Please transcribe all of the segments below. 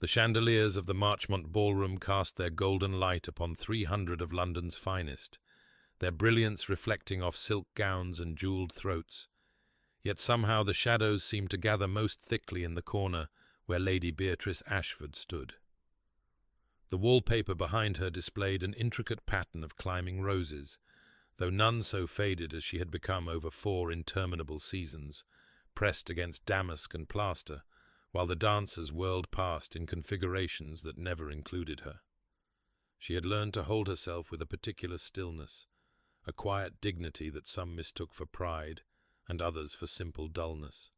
The chandeliers of the Marchmont ballroom cast their golden light upon 300 of London's finest, their brilliance reflecting off silk gowns and jewelled throats. Yet somehow the shadows seemed to gather most thickly in the corner where Lady Beatrice Ashford stood. The wallpaper behind her displayed an intricate pattern of climbing roses, though none so faded as she had become over 4 interminable seasons, pressed against damask and plaster, while the dancers whirled past in configurations that never included her. She had learned to hold herself with a particular stillness, a quiet dignity that some mistook for pride and others for simple dullness.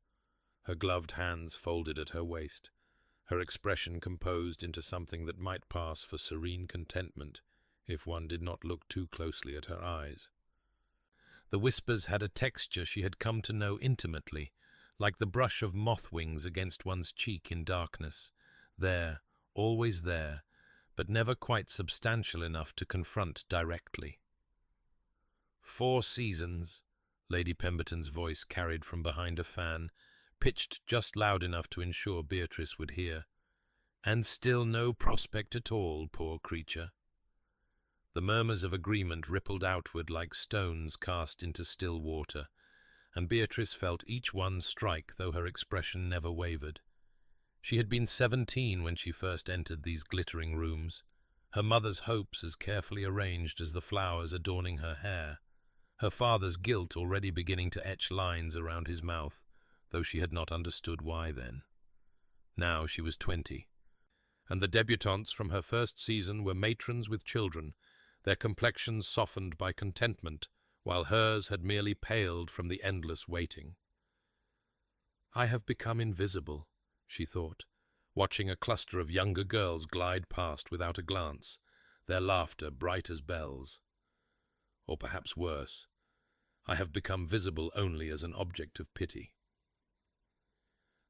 Her gloved hands folded at her waist, her expression composed into something that might pass for serene contentment if one did not look too closely at her eyes. The whispers had a texture she had come to know intimately, like the brush of moth wings against one's cheek in darkness, there, always there, but never quite substantial enough to confront directly. 4 seasons, Lady Pemberton's voice carried from behind a fan, pitched just loud enough to ensure Beatrice would hear. And still no prospect at all, poor creature. The murmurs of agreement rippled outward like stones cast into still water, and Beatrice felt each one strike, though her expression never wavered. She had been 17 when she first entered these glittering rooms, her mother's hopes as carefully arranged as the flowers adorning her hair, her father's guilt already beginning to etch lines around his mouth, though she had not understood why then. Now she was 20, and the debutantes from her first season were matrons with children, their complexions softened by contentment, while hers had merely paled from the endless waiting. "I have become invisible," she thought, watching a cluster of younger girls glide past without a glance, their laughter bright as bells. Or perhaps worse, I have become visible only as an object of pity.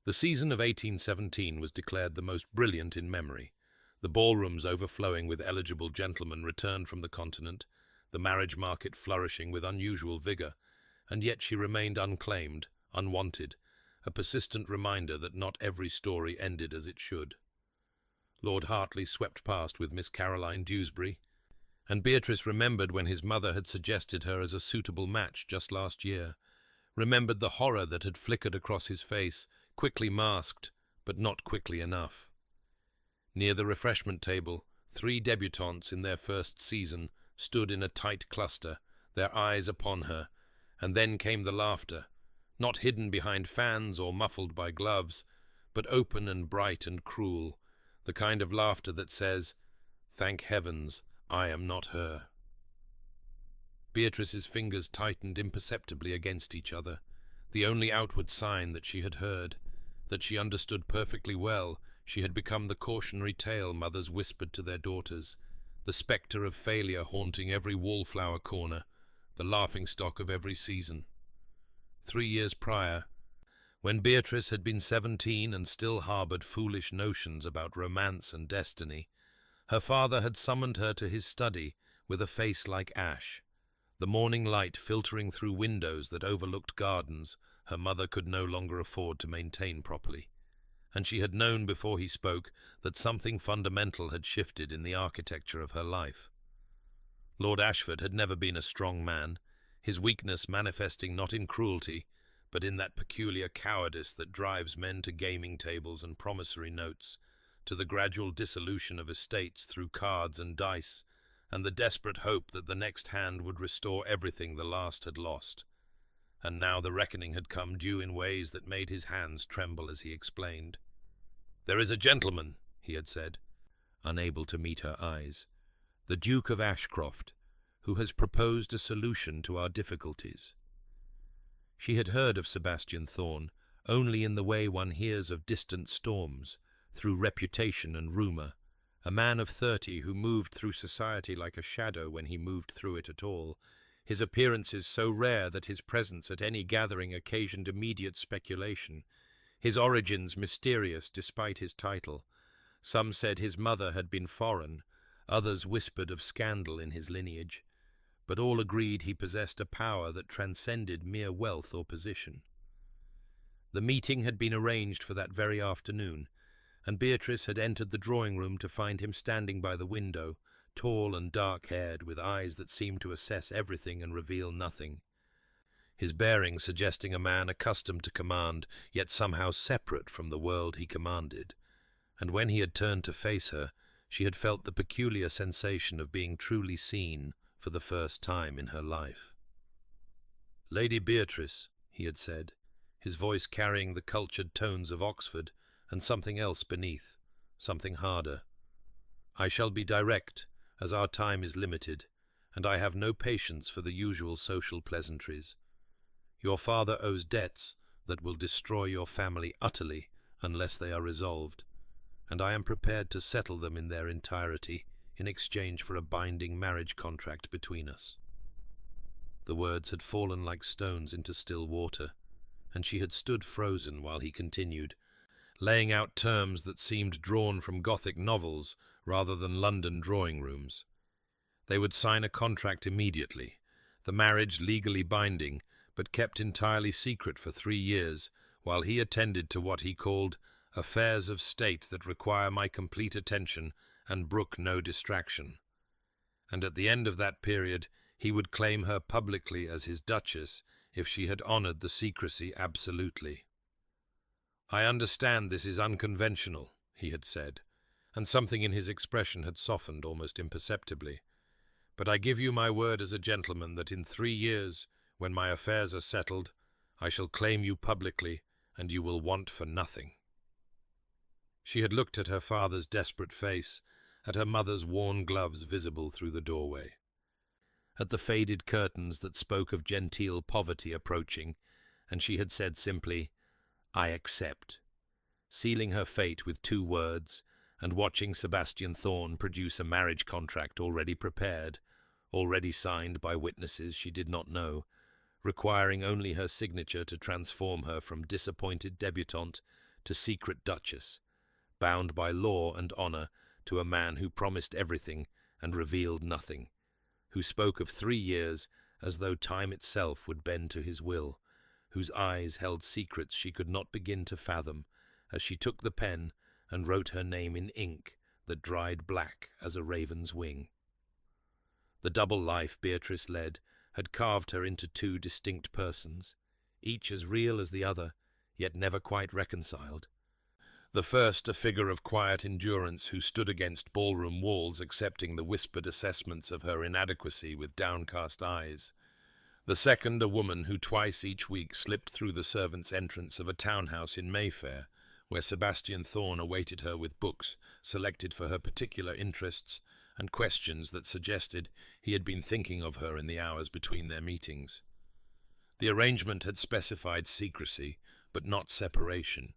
The season of 1817 was declared the most brilliant in memory, the ballrooms overflowing with eligible gentlemen returned from the continent, the marriage market flourishing with unusual vigour, and yet she remained unclaimed, unwanted, a persistent reminder that not every story ended as it should. Lord Hartley swept past with Miss Caroline Dewsbury, and Beatrice remembered when his mother had suggested her as a suitable match just last year, remembered the horror that had flickered across his face, quickly masked, but not quickly enough. Near the refreshment table, 3 debutantes in their first season stood in a tight cluster, their eyes upon her, and then came the laughter, not hidden behind fans or muffled by gloves, but open and bright and cruel, the kind of laughter that says, "Thank heavens, I am not her." Beatrice's fingers tightened imperceptibly against each other, the only outward sign that she had heard, that she understood perfectly well. She had become the cautionary tale mothers whispered to their daughters, the spectre of failure haunting every wallflower corner, the laughingstock of every season. 3 years prior, when Beatrice had been 17 and still harboured foolish notions about romance and destiny, her father had summoned her to his study with a face like ash, the morning light filtering through windows that overlooked gardens her mother could no longer afford to maintain properly. And she had known before he spoke that something fundamental had shifted in the architecture of her life. Lord Ashford had never been a strong man, his weakness manifesting not in cruelty, but in that peculiar cowardice that drives men to gaming tables and promissory notes, to the gradual dissolution of estates through cards and dice, and the desperate hope that the next hand would restore everything the last had lost. And now the reckoning had come due in ways that made his hands tremble as he explained. "There is a gentleman," he had said, unable to meet her eyes, "the Duke of Ashcroft, who has proposed a solution to our difficulties." She had heard of Sebastian Thorne only in the way one hears of distant storms, through reputation and rumour, a man of 30 who moved through society like a shadow when he moved through it at all, his appearances so rare that his presence at any gathering occasioned immediate speculation, his origins mysterious despite his title. Some said his mother had been foreign, others whispered of scandal in his lineage, but all agreed he possessed a power that transcended mere wealth or position. The meeting had been arranged for that very afternoon, and Beatrice had entered the drawing-room to find him standing by the window, tall and dark-haired, with eyes that seemed to assess everything and reveal nothing. His bearing suggesting a man accustomed to command, yet somehow separate from the world he commanded. And when he had turned to face her, she had felt the peculiar sensation of being truly seen for the first time in her life. "Lady Beatrice," he had said, his voice carrying the cultured tones of Oxford and something else beneath, something harder. "I shall be direct, as our time is limited, and I have no patience for the usual social pleasantries. Your father owes debts that will destroy your family utterly unless they are resolved, and I am prepared to settle them in their entirety in exchange for a binding marriage contract between us." The words had fallen like stones into still water, and she had stood frozen while he continued, laying out terms that seemed drawn from Gothic novels rather than London drawing-rooms. They would sign a contract immediately, the marriage legally binding, but kept entirely secret for 3 years, while he attended to what he called affairs of state that require my complete attention and brook no distraction. And at the end of that period he would claim her publicly as his duchess if she had honoured the secrecy absolutely. "I understand this is unconventional," he had said, and something in his expression had softened almost imperceptibly. "But I give you my word as a gentleman that in 3 years, when my affairs are settled, I shall claim you publicly, and you will want for nothing." She had looked at her father's desperate face, at her mother's worn gloves visible through the doorway, at the faded curtains that spoke of genteel poverty approaching, and she had said simply, "I accept," sealing her fate with 2 words, and watching Sebastian Thorne produce a marriage contract already prepared, already signed by witnesses she did not know, requiring only her signature to transform her from disappointed debutante to secret duchess, bound by law and honour to a man who promised everything and revealed nothing, who spoke of 3 years as though time itself would bend to his will, whose eyes held secrets she could not begin to fathom, as she took the pen and wrote her name in ink that dried black as a raven's wing. The double life Beatrice led had carved her into 2 distinct persons, each as real as the other, yet never quite reconciled. The first a figure of quiet endurance who stood against ballroom walls accepting the whispered assessments of her inadequacy with downcast eyes. The second a woman who twice each week slipped through the servants' entrance of a townhouse in Mayfair, where Sebastian Thorne awaited her with books selected for her particular interests and questions that suggested he had been thinking of her in the hours between their meetings. The arrangement had specified secrecy, but not separation,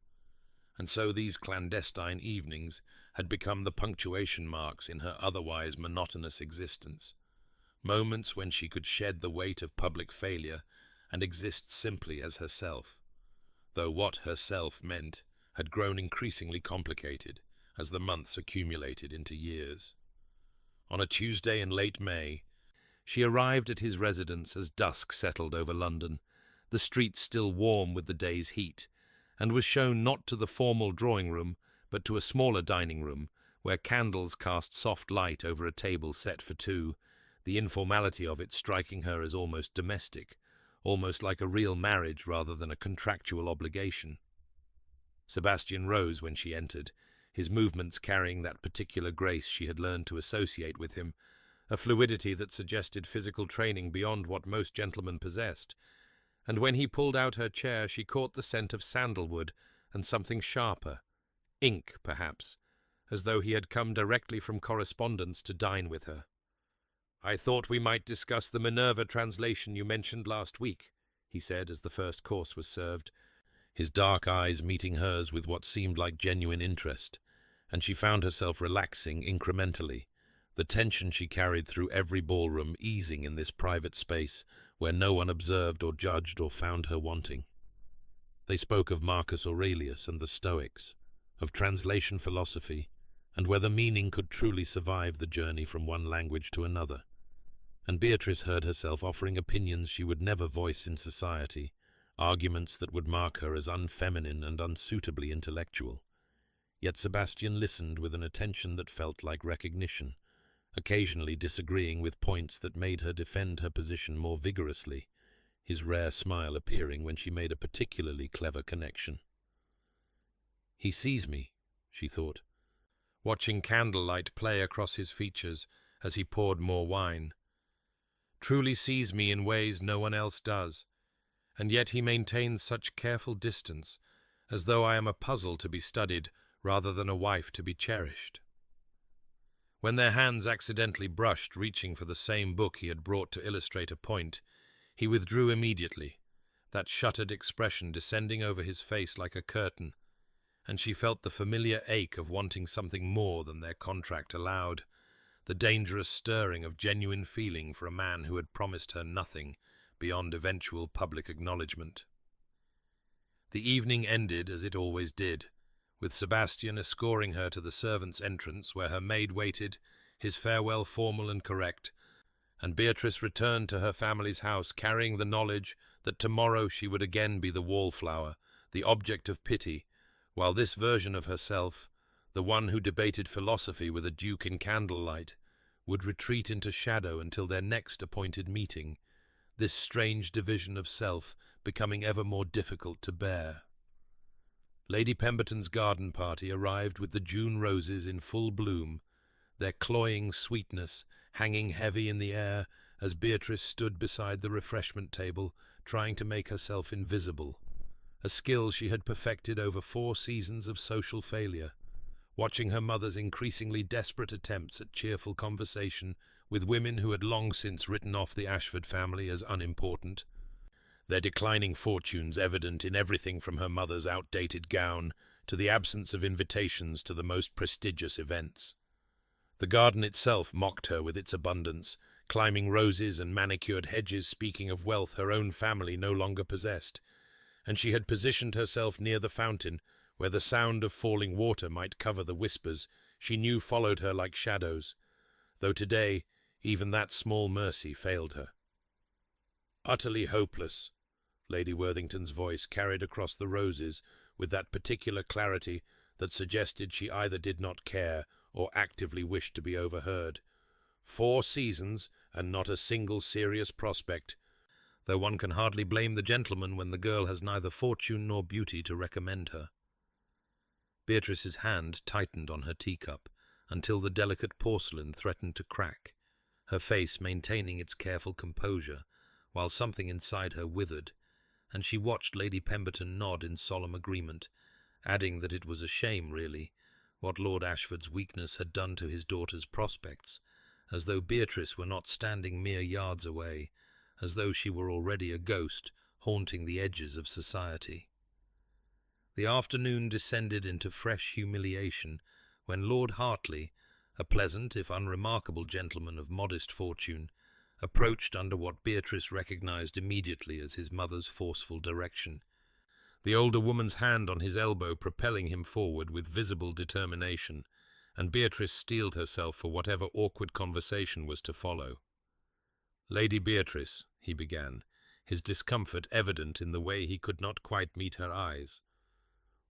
and so these clandestine evenings had become the punctuation marks in her otherwise monotonous existence, moments when she could shed the weight of public failure and exist simply as herself, though what herself meant had grown increasingly complicated as the months accumulated into years. On a Tuesday in late May, she arrived at his residence as dusk settled over London, the streets still warm with the day's heat, and was shown not to the formal drawing-room, but to a smaller dining-room, where candles cast soft light over a table set for 2, the informality of it striking her as almost domestic, almost like a real marriage rather than a contractual obligation. Sebastian rose when she entered, his movements carrying that particular grace she had learned to associate with him, a fluidity that suggested physical training beyond what most gentlemen possessed, and when he pulled out her chair she caught the scent of sandalwood and something sharper, ink perhaps, as though he had come directly from correspondence to dine with her. "I thought we might discuss the Minerva translation you mentioned last week," he said as the first course was served, his dark eyes meeting hers with what seemed like genuine interest, and she found herself relaxing incrementally, the tension she carried through every ballroom easing in this private space where no one observed or judged or found her wanting. They spoke of Marcus Aurelius and the Stoics, of translation philosophy, and whether meaning could truly survive the journey from one language to another, and Beatrice heard herself offering opinions she would never voice in society, arguments that would mark her as unfeminine and unsuitably intellectual. Yet Sebastian listened with an attention that felt like recognition, occasionally disagreeing with points that made her defend her position more vigorously, his rare smile appearing when she made a particularly clever connection. "He sees me," she thought, watching candlelight play across his features as he poured more wine. "Truly sees me in ways no one else does, and yet he maintains such careful distance, as though I am a puzzle to be studied rather than a wife to be cherished." When their hands accidentally brushed, reaching for the same book he had brought to illustrate a point, he withdrew immediately, that shuttered expression descending over his face like a curtain, and she felt the familiar ache of wanting something more than their contract allowed, the dangerous stirring of genuine feeling for a man who had promised her nothing beyond eventual public acknowledgement. The evening ended as it always did, with Sebastian escorting her to the servants' entrance where her maid waited, his farewell formal and correct, and Beatrice returned to her family's house carrying the knowledge that tomorrow she would again be the wallflower, the object of pity, while this version of herself, the one who debated philosophy with a duke in candlelight, would retreat into shadow until their next appointed meeting, this strange division of self becoming ever more difficult to bear. Lady Pemberton's garden party arrived with the June roses in full bloom, their cloying sweetness hanging heavy in the air as Beatrice stood beside the refreshment table, trying to make herself invisible, a skill she had perfected over 4 seasons of social failure, watching her mother's increasingly desperate attempts at cheerful conversation with women who had long since written off the Ashford family as unimportant, their declining fortunes evident in everything from her mother's outdated gown to the absence of invitations to the most prestigious events. The garden itself mocked her with its abundance, climbing roses and manicured hedges speaking of wealth her own family no longer possessed, and she had positioned herself near the fountain, where the sound of falling water might cover the whispers she knew followed her like shadows, though today even that small mercy failed her. "Utterly hopeless," Lady Worthington's voice carried across the roses with that particular clarity that suggested she either did not care or actively wished to be overheard. 4 seasons and not a single serious prospect, though one can hardly blame the gentleman when the girl has neither fortune nor beauty to recommend her. Beatrice's hand tightened on her teacup until the delicate porcelain threatened to crack, her face maintaining its careful composure, while something inside her withered, and she watched Lady Pemberton nod in solemn agreement, adding that it was a shame, really, what Lord Ashford's weakness had done to his daughter's prospects, as though Beatrice were not standing mere yards away, as though she were already a ghost haunting the edges of society. The afternoon descended into fresh humiliation when Lord Hartley, a pleasant if unremarkable gentleman of modest fortune, approached under what Beatrice recognized immediately as his mother's forceful direction, the older woman's hand on his elbow propelling him forward with visible determination, and Beatrice steeled herself for whatever awkward conversation was to follow. "Lady Beatrice," he began, his discomfort evident in the way he could not quite meet her eyes,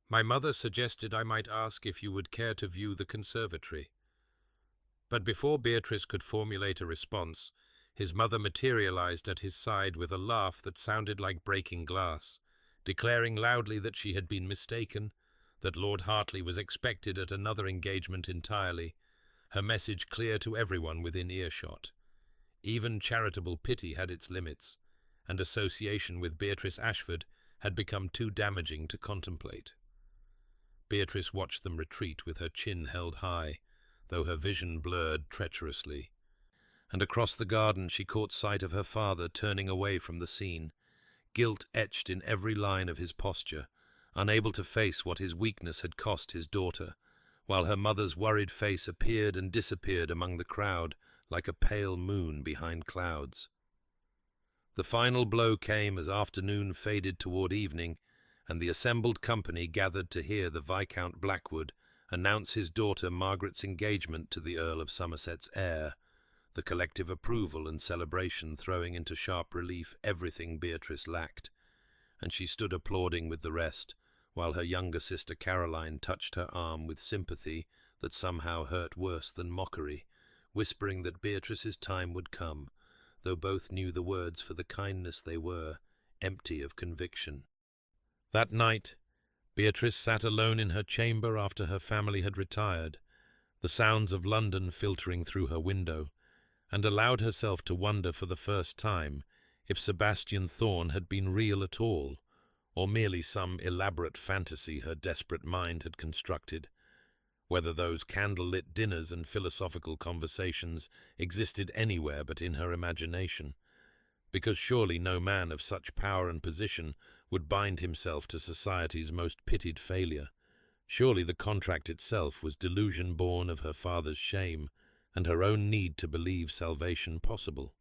"my mother suggested I might ask if you would care to view the conservatory." But before Beatrice could formulate a response, his mother materialized at his side with a laugh that sounded like breaking glass, declaring loudly that she had been mistaken, that Lord Hartley was expected at another engagement entirely, her message clear to everyone within earshot. Even charitable pity had its limits, and association with Beatrice Ashford had become too damaging to contemplate. Beatrice watched them retreat with her chin held high, though her vision blurred treacherously, and across the garden she caught sight of her father turning away from the scene, guilt etched in every line of his posture, unable to face what his weakness had cost his daughter, while her mother's worried face appeared and disappeared among the crowd like a pale moon behind clouds. The final blow came as afternoon faded toward evening, and the assembled company gathered to hear the Viscount Blackwood announce his daughter Margaret's engagement to the Earl of Somerset's heir, the collective approval and celebration throwing into sharp relief everything Beatrice lacked, and she stood applauding with the rest, while her younger sister Caroline touched her arm with sympathy that somehow hurt worse than mockery, whispering that Beatrice's time would come, though both knew the words for the kindness they were, empty of conviction. That night, Beatrice sat alone in her chamber after her family had retired, the sounds of London filtering through her window, and allowed herself to wonder for the first time if Sebastian Thorne had been real at all, or merely some elaborate fantasy her desperate mind had constructed, whether those candle-lit dinners and philosophical conversations existed anywhere but in her imagination, because surely no man of such power and position would bind himself to society's most pitied failure. Surely the contract itself was delusion born of her father's shame and her own need to believe salvation possible.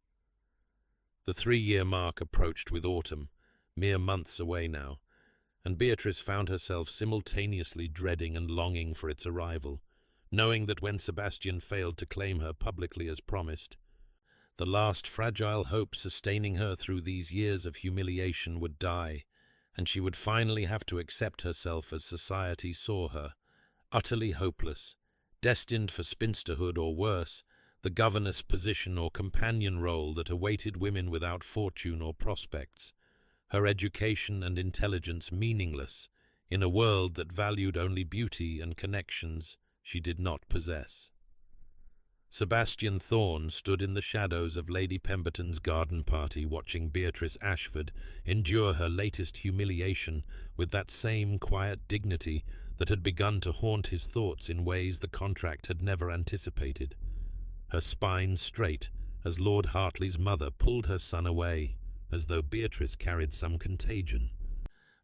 The 3-year mark approached with autumn, mere months away now, and Beatrice found herself simultaneously dreading and longing for its arrival, knowing that when Sebastian failed to claim her publicly as promised, the last fragile hope sustaining her through these years of humiliation would die, and she would finally have to accept herself as society saw her, utterly hopeless, destined for spinsterhood or worse, the governess position or companion role that awaited women without fortune or prospects, her education and intelligence meaningless in a world that valued only beauty and connections she did not possess. Sebastian Thorne stood in the shadows of Lady Pemberton's garden party watching Beatrice Ashford endure her latest humiliation with that same quiet dignity that had begun to haunt his thoughts in ways the contract had never anticipated. Her spine straight as Lord Hartley's mother pulled her son away, as though Beatrice carried some contagion.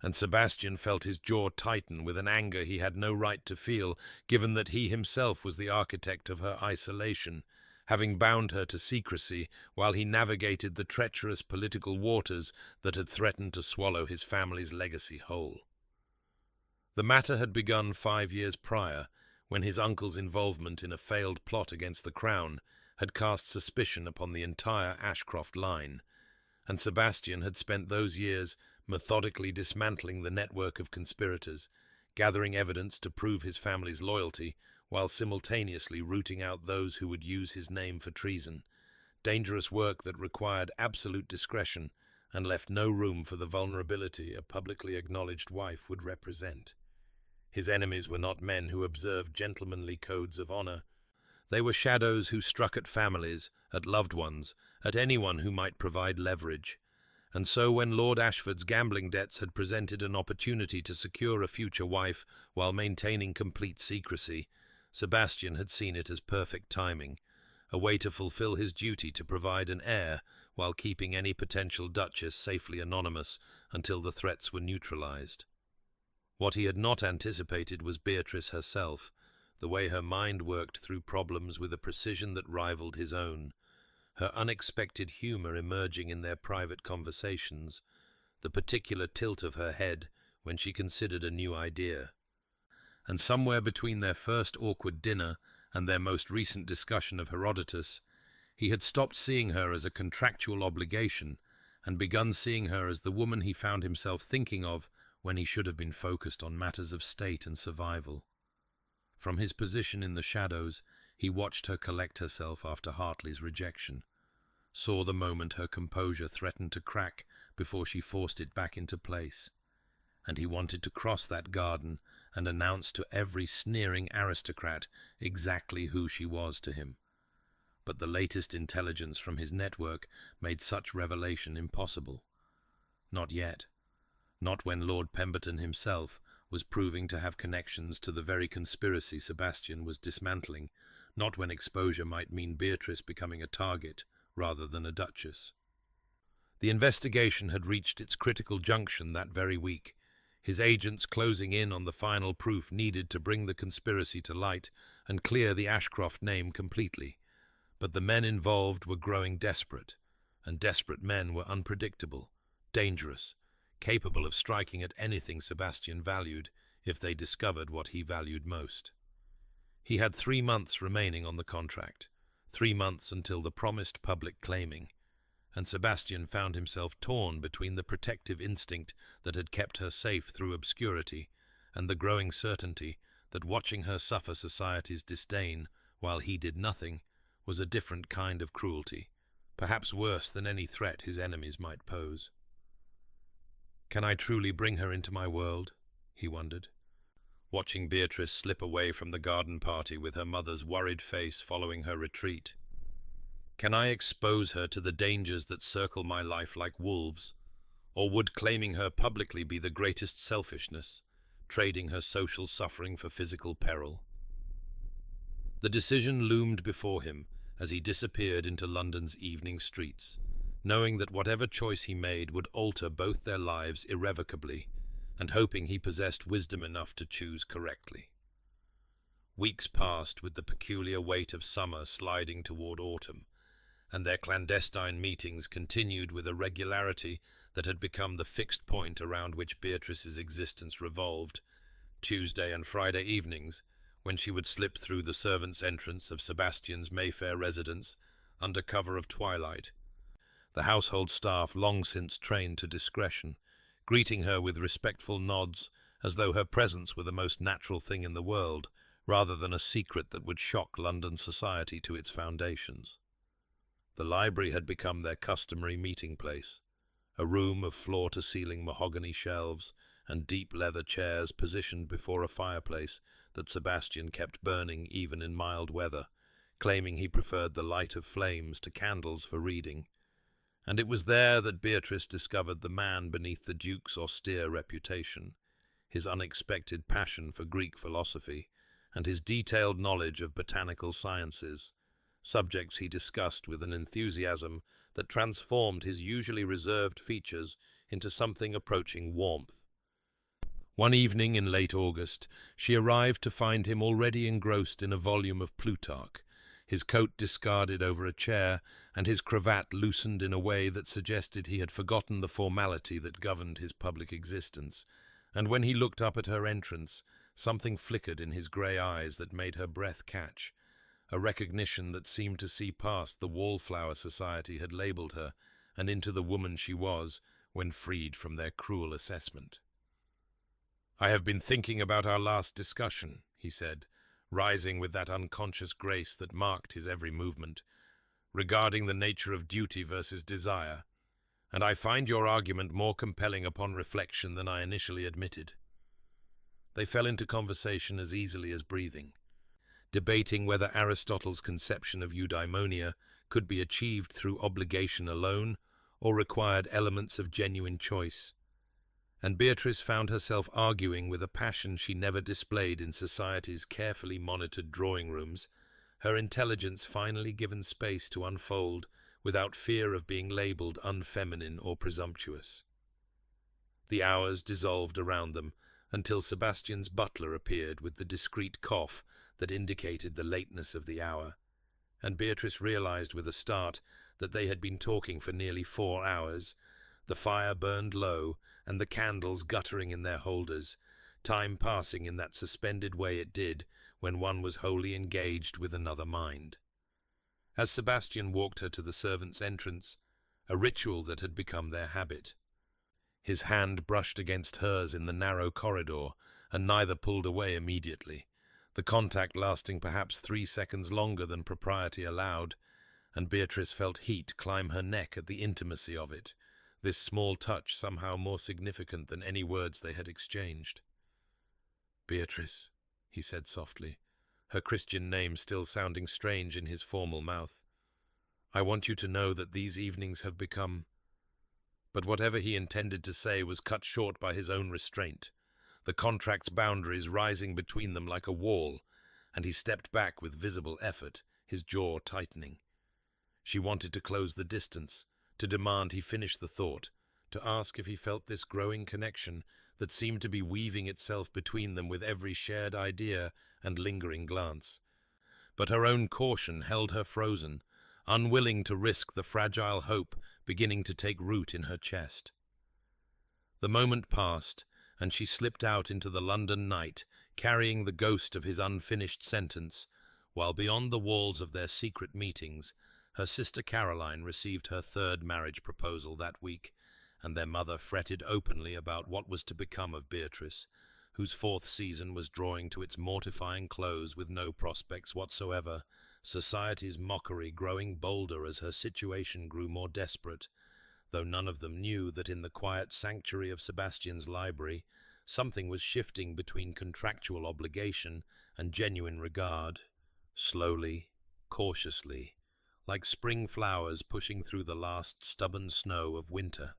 And Sebastian felt his jaw tighten with an anger he had no right to feel, given that he himself was the architect of her isolation, having bound her to secrecy while he navigated the treacherous political waters that had threatened to swallow his family's legacy whole. The matter had begun 5 years prior, when his uncle's involvement in a failed plot against the Crown had cast suspicion upon the entire Ashcroft line, and Sebastian had spent those years methodically dismantling the network of conspirators, gathering evidence to prove his family's loyalty, while simultaneously rooting out those who would use his name for treason, dangerous work that required absolute discretion and left no room for the vulnerability a publicly acknowledged wife would represent. His enemies were not men who observed gentlemanly codes of honor. They were shadows who struck at families, at loved ones, at anyone who might provide leverage. And so when Lord Ashford's gambling debts had presented an opportunity to secure a future wife while maintaining complete secrecy, Sebastian had seen it as perfect timing, a way to fulfill his duty to provide an heir while keeping any potential duchess safely anonymous until the threats were neutralized. What he had not anticipated was Beatrice herself, the way her mind worked through problems with a precision that rivaled his own, her unexpected humor emerging in their private conversations, the particular tilt of her head when she considered a new idea. And somewhere between their first awkward dinner and their most recent discussion of Herodotus, he had stopped seeing her as a contractual obligation and begun seeing her as the woman he found himself thinking of when he should have been focused on matters of state and survival. From his position in the shadows, he watched her collect herself after Hartley's rejection, saw the moment her composure threatened to crack before she forced it back into place, and he wanted to cross that garden and announce to every sneering aristocrat exactly who she was to him. But the latest intelligence from his network made such revelation impossible. Not yet. Not when Lord Pemberton himself was proving to have connections to the very conspiracy Sebastian was dismantling, not when exposure might mean Beatrice becoming a target rather than a duchess. The investigation had reached its critical junction that very week, his agents closing in on the final proof needed to bring the conspiracy to light and clear the Ashcroft name completely. But the men involved were growing desperate, and desperate men were unpredictable, dangerous, capable of striking at anything Sebastian valued if they discovered what he valued most. He had 3 months remaining on the contract, 3 months until the promised public claiming, and Sebastian found himself torn between the protective instinct that had kept her safe through obscurity and the growing certainty that watching her suffer society's disdain while he did nothing was a different kind of cruelty, perhaps worse than any threat his enemies might pose. "Can I truly bring her into my world?" he wondered, watching Beatrice slip away from the garden party with her mother's worried face following her retreat. "Can I expose her to the dangers that circle my life like wolves? Or would claiming her publicly be the greatest selfishness, trading her social suffering for physical peril?" The decision loomed before him as he disappeared into London's evening streets, knowing that whatever choice he made would alter both their lives irrevocably, and hoping he possessed wisdom enough to choose correctly. Weeks passed with the peculiar weight of summer sliding toward autumn, and their clandestine meetings continued with a regularity that had become the fixed point around which Beatrice's existence revolved. Tuesday and Friday evenings, when she would slip through the servants' entrance of Sebastian's Mayfair residence under cover of twilight, the household staff long since trained to discretion, greeting her with respectful nods as though her presence were the most natural thing in the world, rather than a secret that would shock London society to its foundations. The library had become their customary meeting place, a room of floor-to-ceiling mahogany shelves and deep leather chairs positioned before a fireplace that Sebastian kept burning even in mild weather, claiming he preferred the light of flames to candles for reading. And it was there that Beatrice discovered the man beneath the Duke's austere reputation, his unexpected passion for Greek philosophy, and his detailed knowledge of botanical sciences, subjects he discussed with an enthusiasm that transformed his usually reserved features into something approaching warmth. One evening in late August, she arrived to find him already engrossed in a volume of Plutarch, his coat discarded over a chair, and his cravat loosened in a way that suggested he had forgotten the formality that governed his public existence, and when he looked up at her entrance, something flickered in his grey eyes that made her breath catch, a recognition that seemed to see past the wallflower society had labelled her, and into the woman she was when freed from their cruel assessment. "I have been thinking about our last discussion," he said, rising with that unconscious grace that marked his every movement, "regarding the nature of duty versus desire, and I find your argument more compelling upon reflection than I initially admitted." They fell into conversation as easily as breathing, debating whether Aristotle's conception of eudaimonia could be achieved through obligation alone or required elements of genuine choice. And Beatrice found herself arguing with a passion she never displayed in society's carefully monitored drawing rooms, her intelligence finally given space to unfold without fear of being labelled unfeminine or presumptuous. The hours dissolved around them until Sebastian's butler appeared with the discreet cough that indicated the lateness of the hour, and Beatrice realized with a start that they had been talking for nearly 4 hours. The fire burned low, and the candles guttering in their holders, time passing in that suspended way it did when one was wholly engaged with another mind. As Sebastian walked her to the servants' entrance, a ritual that had become their habit, his hand brushed against hers in the narrow corridor, and neither pulled away immediately, the contact lasting perhaps 3 seconds longer than propriety allowed, and Beatrice felt heat climb her neck at the intimacy of it, this small touch somehow more significant than any words they had exchanged. "Beatrice," he said softly, her Christian name still sounding strange in his formal mouth, "I want you to know that these evenings have become—" But whatever he intended to say was cut short by his own restraint, the contract's boundaries rising between them like a wall, and he stepped back with visible effort, his jaw tightening. She wanted to close the distance, to demand he finish the thought, to ask if he felt this growing connection that seemed to be weaving itself between them with every shared idea and lingering glance. But her own caution held her frozen, unwilling to risk the fragile hope beginning to take root in her chest. The moment passed, and she slipped out into the London night, carrying the ghost of his unfinished sentence, while beyond the walls of their secret meetings, her sister Caroline received her 3rd marriage proposal that week, and their mother fretted openly about what was to become of Beatrice, whose fourth season was drawing to its mortifying close with no prospects whatsoever, society's mockery growing bolder as her situation grew more desperate, though none of them knew that in the quiet sanctuary of Sebastian's library something was shifting between contractual obligation and genuine regard, slowly, cautiously, like spring flowers pushing through the last stubborn snow of winter.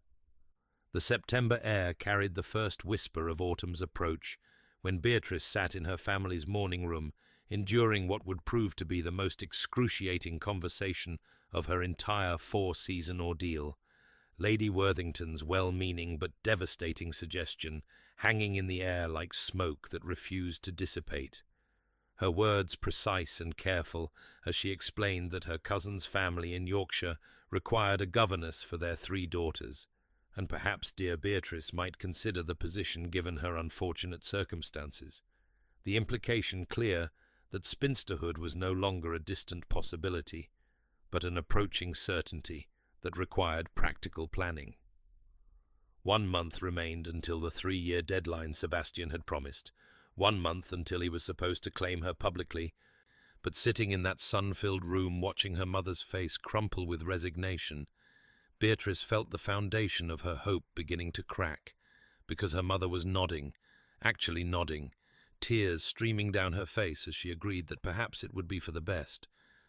The September air carried the first whisper of autumn's approach, when Beatrice sat in her family's morning room, enduring what would prove to be the most excruciating conversation of her entire four-season ordeal. Lady Worthington's well-meaning but devastating suggestion hanging in the air like smoke that refused to dissipate. Her words precise and careful as she explained that her cousin's family in Yorkshire required a governess for their 3 daughters, and perhaps dear Beatrice might consider the position given her unfortunate circumstances. The implication clear that spinsterhood was no longer a distant possibility, but an approaching certainty that required practical planning. 1 month remained until the 3-year deadline Sebastian had promised, 1 month until he was supposed to claim her publicly, but sitting in that sun-filled room watching her mother's face crumple with resignation, Beatrice felt the foundation of her hope beginning to crack, because her mother was nodding, actually nodding, tears streaming down her face as she agreed that perhaps it would be for the best,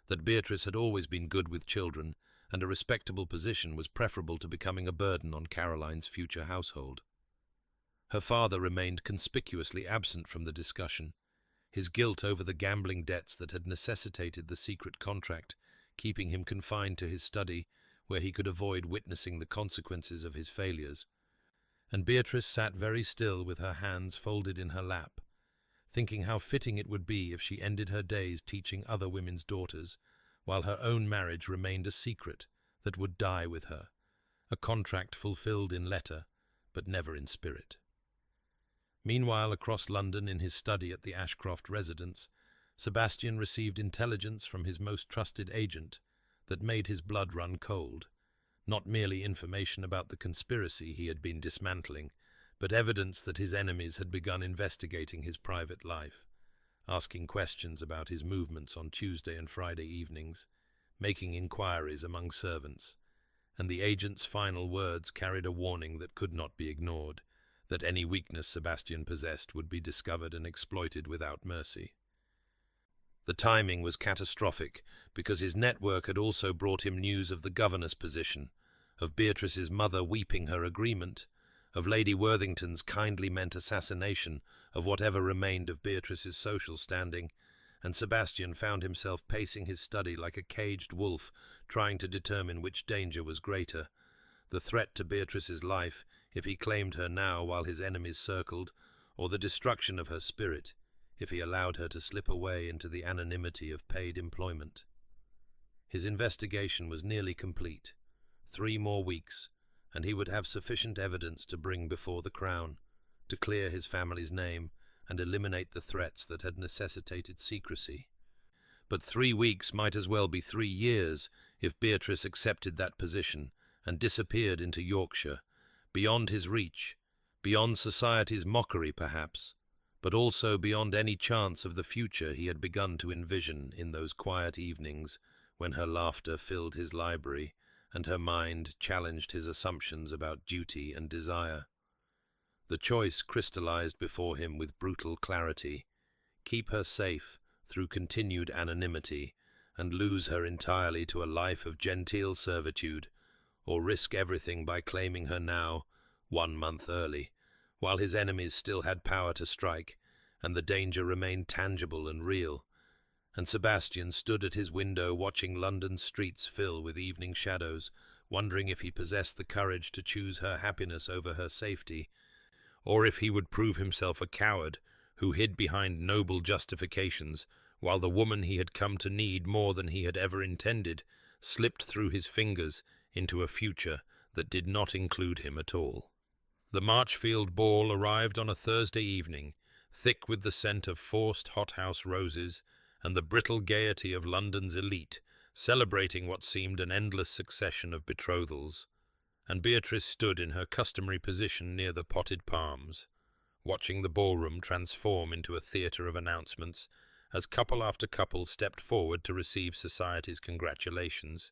that Beatrice had always been good with children, and a respectable position was preferable to becoming a burden on Caroline's future household. Her father remained conspicuously absent from the discussion, his guilt over the gambling debts that had necessitated the secret contract keeping him confined to his study, where he could avoid witnessing the consequences of his failures. And Beatrice sat very still with her hands folded in her lap, thinking how fitting it would be if she ended her days teaching other women's daughters, while her own marriage remained a secret that would die with her, a contract fulfilled in letter, but never in spirit. Meanwhile, across London in his study at the Ashcroft residence, Sebastian received intelligence from his most trusted agent that made his blood run cold, not merely information about the conspiracy he had been dismantling, but evidence that his enemies had begun investigating his private life, asking questions about his movements on Tuesday and Friday evenings, making inquiries among servants, and the agent's final words carried a warning that could not be ignored, that any weakness Sebastian possessed would be discovered and exploited without mercy. The timing was catastrophic, because his network had also brought him news of the governess position, of Beatrice's mother weeping her agreement, of Lady Worthington's kindly meant assassination of whatever remained of Beatrice's social standing, and Sebastian found himself pacing his study like a caged wolf, trying to determine which danger was greater, the threat to Beatrice's life, if he claimed her now while his enemies circled, or the destruction of her spirit, if he allowed her to slip away into the anonymity of paid employment. His investigation was nearly complete. 3 more weeks, and he would have sufficient evidence to bring before the Crown, to clear his family's name and eliminate the threats that had necessitated secrecy. But 3 weeks might as well be 3 years if Beatrice accepted that position and disappeared into Yorkshire, beyond his reach, beyond society's mockery perhaps, but also beyond any chance of the future he had begun to envision in those quiet evenings when her laughter filled his library and her mind challenged his assumptions about duty and desire. The choice crystallized before him with brutal clarity: keep her safe through continued anonymity and lose her entirely to a life of genteel servitude, or risk everything by claiming her now, 1 month early, while his enemies still had power to strike, and the danger remained tangible and real. And Sebastian stood at his window watching London's streets fill with evening shadows, wondering if he possessed the courage to choose her happiness over her safety, or if he would prove himself a coward who hid behind noble justifications, while the woman he had come to need more than he had ever intended slipped through his fingers into a future that did not include him at all. The Marchfield ball arrived on a Thursday evening, thick with the scent of forced hothouse roses and the brittle gaiety of London's elite, celebrating what seemed an endless succession of betrothals, and Beatrice stood in her customary position near the potted palms, watching the ballroom transform into a theatre of announcements as couple after couple stepped forward to receive society's congratulations,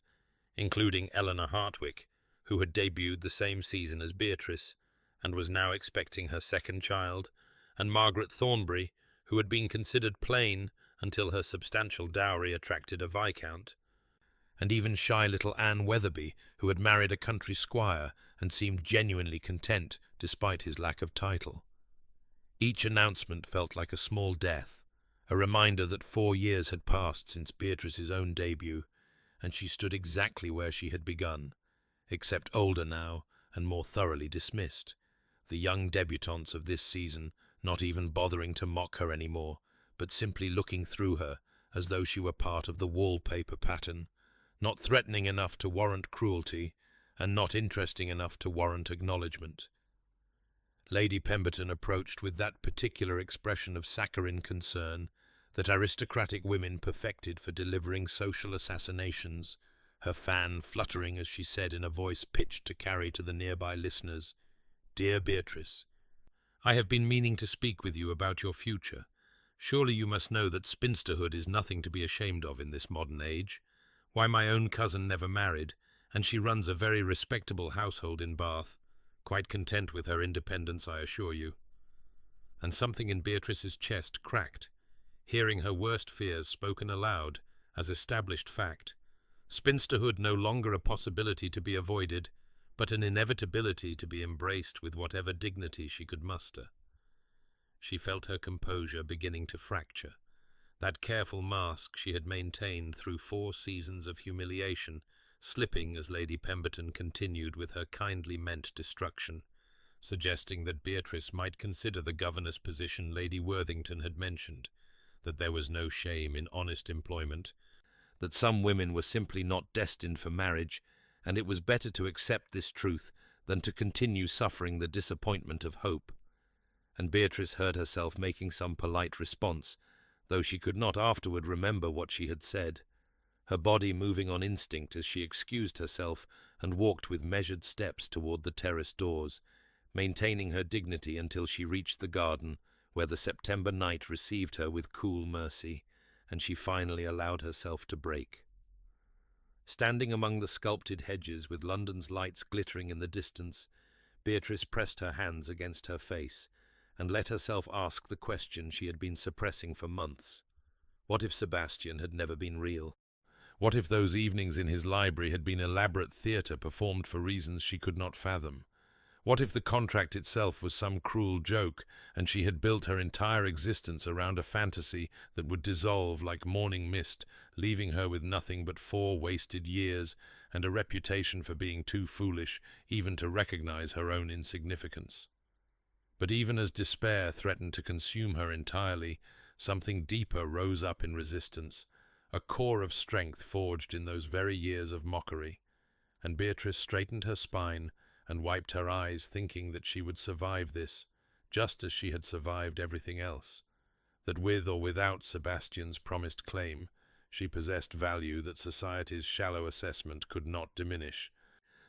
including Eleanor Hartwick, who had debuted the same season as Beatrice and was now expecting her second child, and Margaret Thornbury, who had been considered plain until her substantial dowry attracted a viscount, and even shy little Anne Weatherby, who had married a country squire and seemed genuinely content despite his lack of title. Each announcement felt like a small death, a reminder that 4 years had passed since Beatrice's own debut, and she stood exactly where she had begun, except older now and more thoroughly dismissed, the young debutantes of this season not even bothering to mock her anymore, but simply looking through her as though she were part of the wallpaper pattern, not threatening enough to warrant cruelty, and not interesting enough to warrant acknowledgement. Lady Pemberton approached with that particular expression of saccharine concern that aristocratic women perfected for delivering social assassinations, her fan fluttering as she said in a voice pitched to carry to the nearby listeners, "Dear Beatrice, I have been meaning to speak with you about your future. Surely you must know that spinsterhood is nothing to be ashamed of in this modern age. Why, my own cousin never married, and she runs a very respectable household in Bath, quite content with her independence, I assure you." And something in Beatrice's chest cracked, hearing her worst fears spoken aloud as established fact, spinsterhood no longer a possibility to be avoided, but an inevitability to be embraced with whatever dignity she could muster. She felt her composure beginning to fracture. That careful mask she had maintained through 4 seasons of humiliation, slipping as Lady Pemberton continued with her kindly meant destruction, suggesting that Beatrice might consider the governess position Lady Worthington had mentioned, that there was no shame in honest employment, that some women were simply not destined for marriage, and it was better to accept this truth than to continue suffering the disappointment of hope. And Beatrice heard herself making some polite response, though she could not afterward remember what she had said, her body moving on instinct as she excused herself and walked with measured steps toward the terrace doors, maintaining her dignity until she reached the garden, where the September night received her with cool mercy, and she finally allowed herself to break. Standing among the sculpted hedges with London's lights glittering in the distance, Beatrice pressed her hands against her face and let herself ask the question she had been suppressing for months. What if Sebastian had never been real? What if those evenings in his library had been elaborate theatre performed for reasons she could not fathom? What if the contract itself was some cruel joke, and she had built her entire existence around a fantasy that would dissolve like morning mist, leaving her with nothing but 4 wasted years and a reputation for being too foolish even to recognize her own insignificance? But even as despair threatened to consume her entirely, something deeper rose up in resistance, a core of strength forged in those very years of mockery, and Beatrice straightened her spine and wiped her eyes, thinking that she would survive this, just as she had survived everything else, that with or without Sebastian's promised claim, she possessed value that society's shallow assessment could not diminish,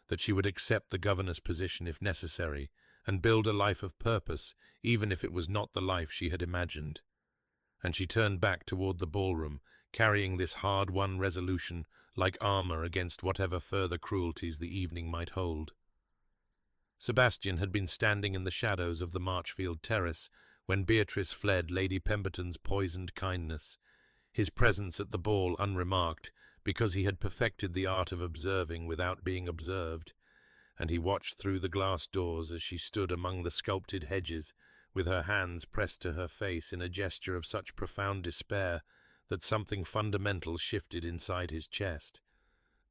that she would accept the governess position if necessary, and build a life of purpose, even if it was not the life she had imagined. And she turned back toward the ballroom, carrying this hard-won resolution like armor against whatever further cruelties the evening might hold. Sebastian had been standing in the shadows of the Marchfield terrace when Beatrice fled Lady Pemberton's poisoned kindness, his presence at the ball unremarked, because he had perfected the art of observing without being observed, and he watched through the glass doors as she stood among the sculpted hedges, with her hands pressed to her face in a gesture of such profound despair that something fundamental shifted inside his chest.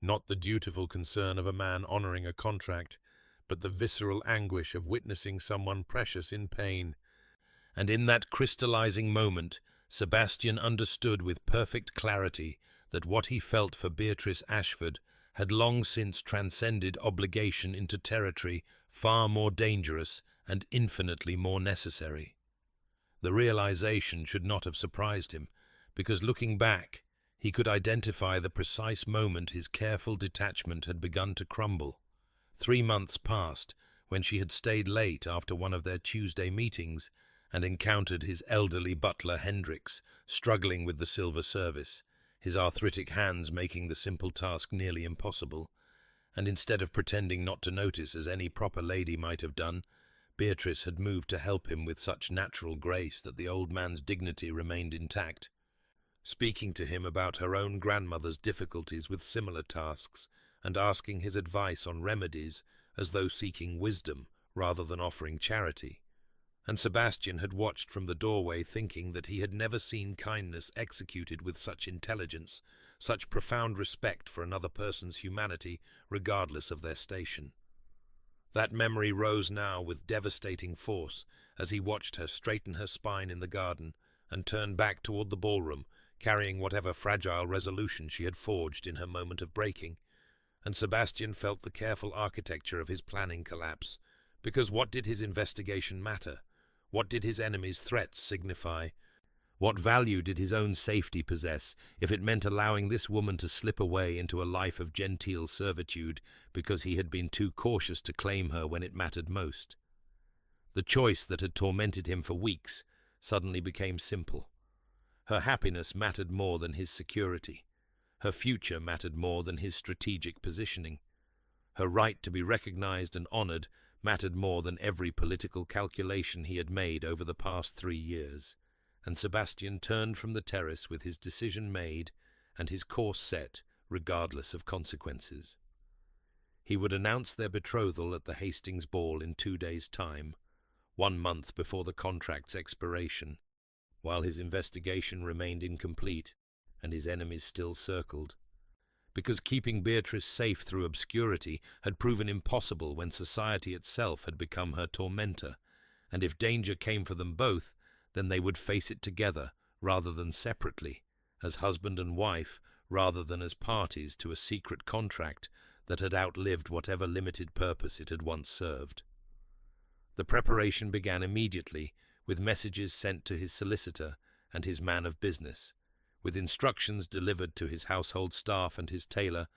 Not the dutiful concern of a man honoring a contract, but the visceral anguish of witnessing someone precious in pain. And in that crystallizing moment, Sebastian understood with perfect clarity that what he felt for Beatrice Ashford had long since transcended obligation into territory far more dangerous and infinitely more necessary. The realization should not have surprised him, because looking back, he could identify the precise moment his careful detachment had begun to crumble. 3 months passed when she had stayed late after one of their Tuesday meetings and encountered his elderly butler Hendricks struggling with the silver service, his arthritic hands making the simple task nearly impossible, and instead of pretending not to notice as any proper lady might have done, Beatrice had moved to help him with such natural grace that the old man's dignity remained intact, speaking to him about her own grandmother's difficulties with similar tasks and asking his advice on remedies as though seeking wisdom rather than offering charity. And Sebastian had watched from the doorway thinking that he had never seen kindness executed with such intelligence, such profound respect for another person's humanity regardless of their station. That memory rose now with devastating force as he watched her straighten her spine in the garden and turn back toward the ballroom, carrying whatever fragile resolution she had forged in her moment of breaking. And Sebastian felt the careful architecture of his planning collapse, because what did his investigation matter? What did his enemy's threats signify? What value did his own safety possess if it meant allowing this woman to slip away into a life of genteel servitude because he had been too cautious to claim her when it mattered most? The choice that had tormented him for weeks suddenly became simple. Her happiness mattered more than his security. Her future mattered more than his strategic positioning. Her right to be recognized and honored mattered more than every political calculation he had made over the past 3 years, and Sebastian turned from the terrace with his decision made and his course set, regardless of consequences. He would announce their betrothal at the Hastings ball in 2 days' time, 1 month before the contract's expiration, while his investigation remained incomplete and his enemies still circled. Because keeping Beatrice safe through obscurity had proven impossible when society itself had become her tormentor, and if danger came for them both, then they would face it together rather than separately, as husband and wife rather than as parties to a secret contract that had outlived whatever limited purpose it had once served. The preparation began immediately, with messages sent to his solicitor and his man of business, with instructions delivered to his household staff and his tailor,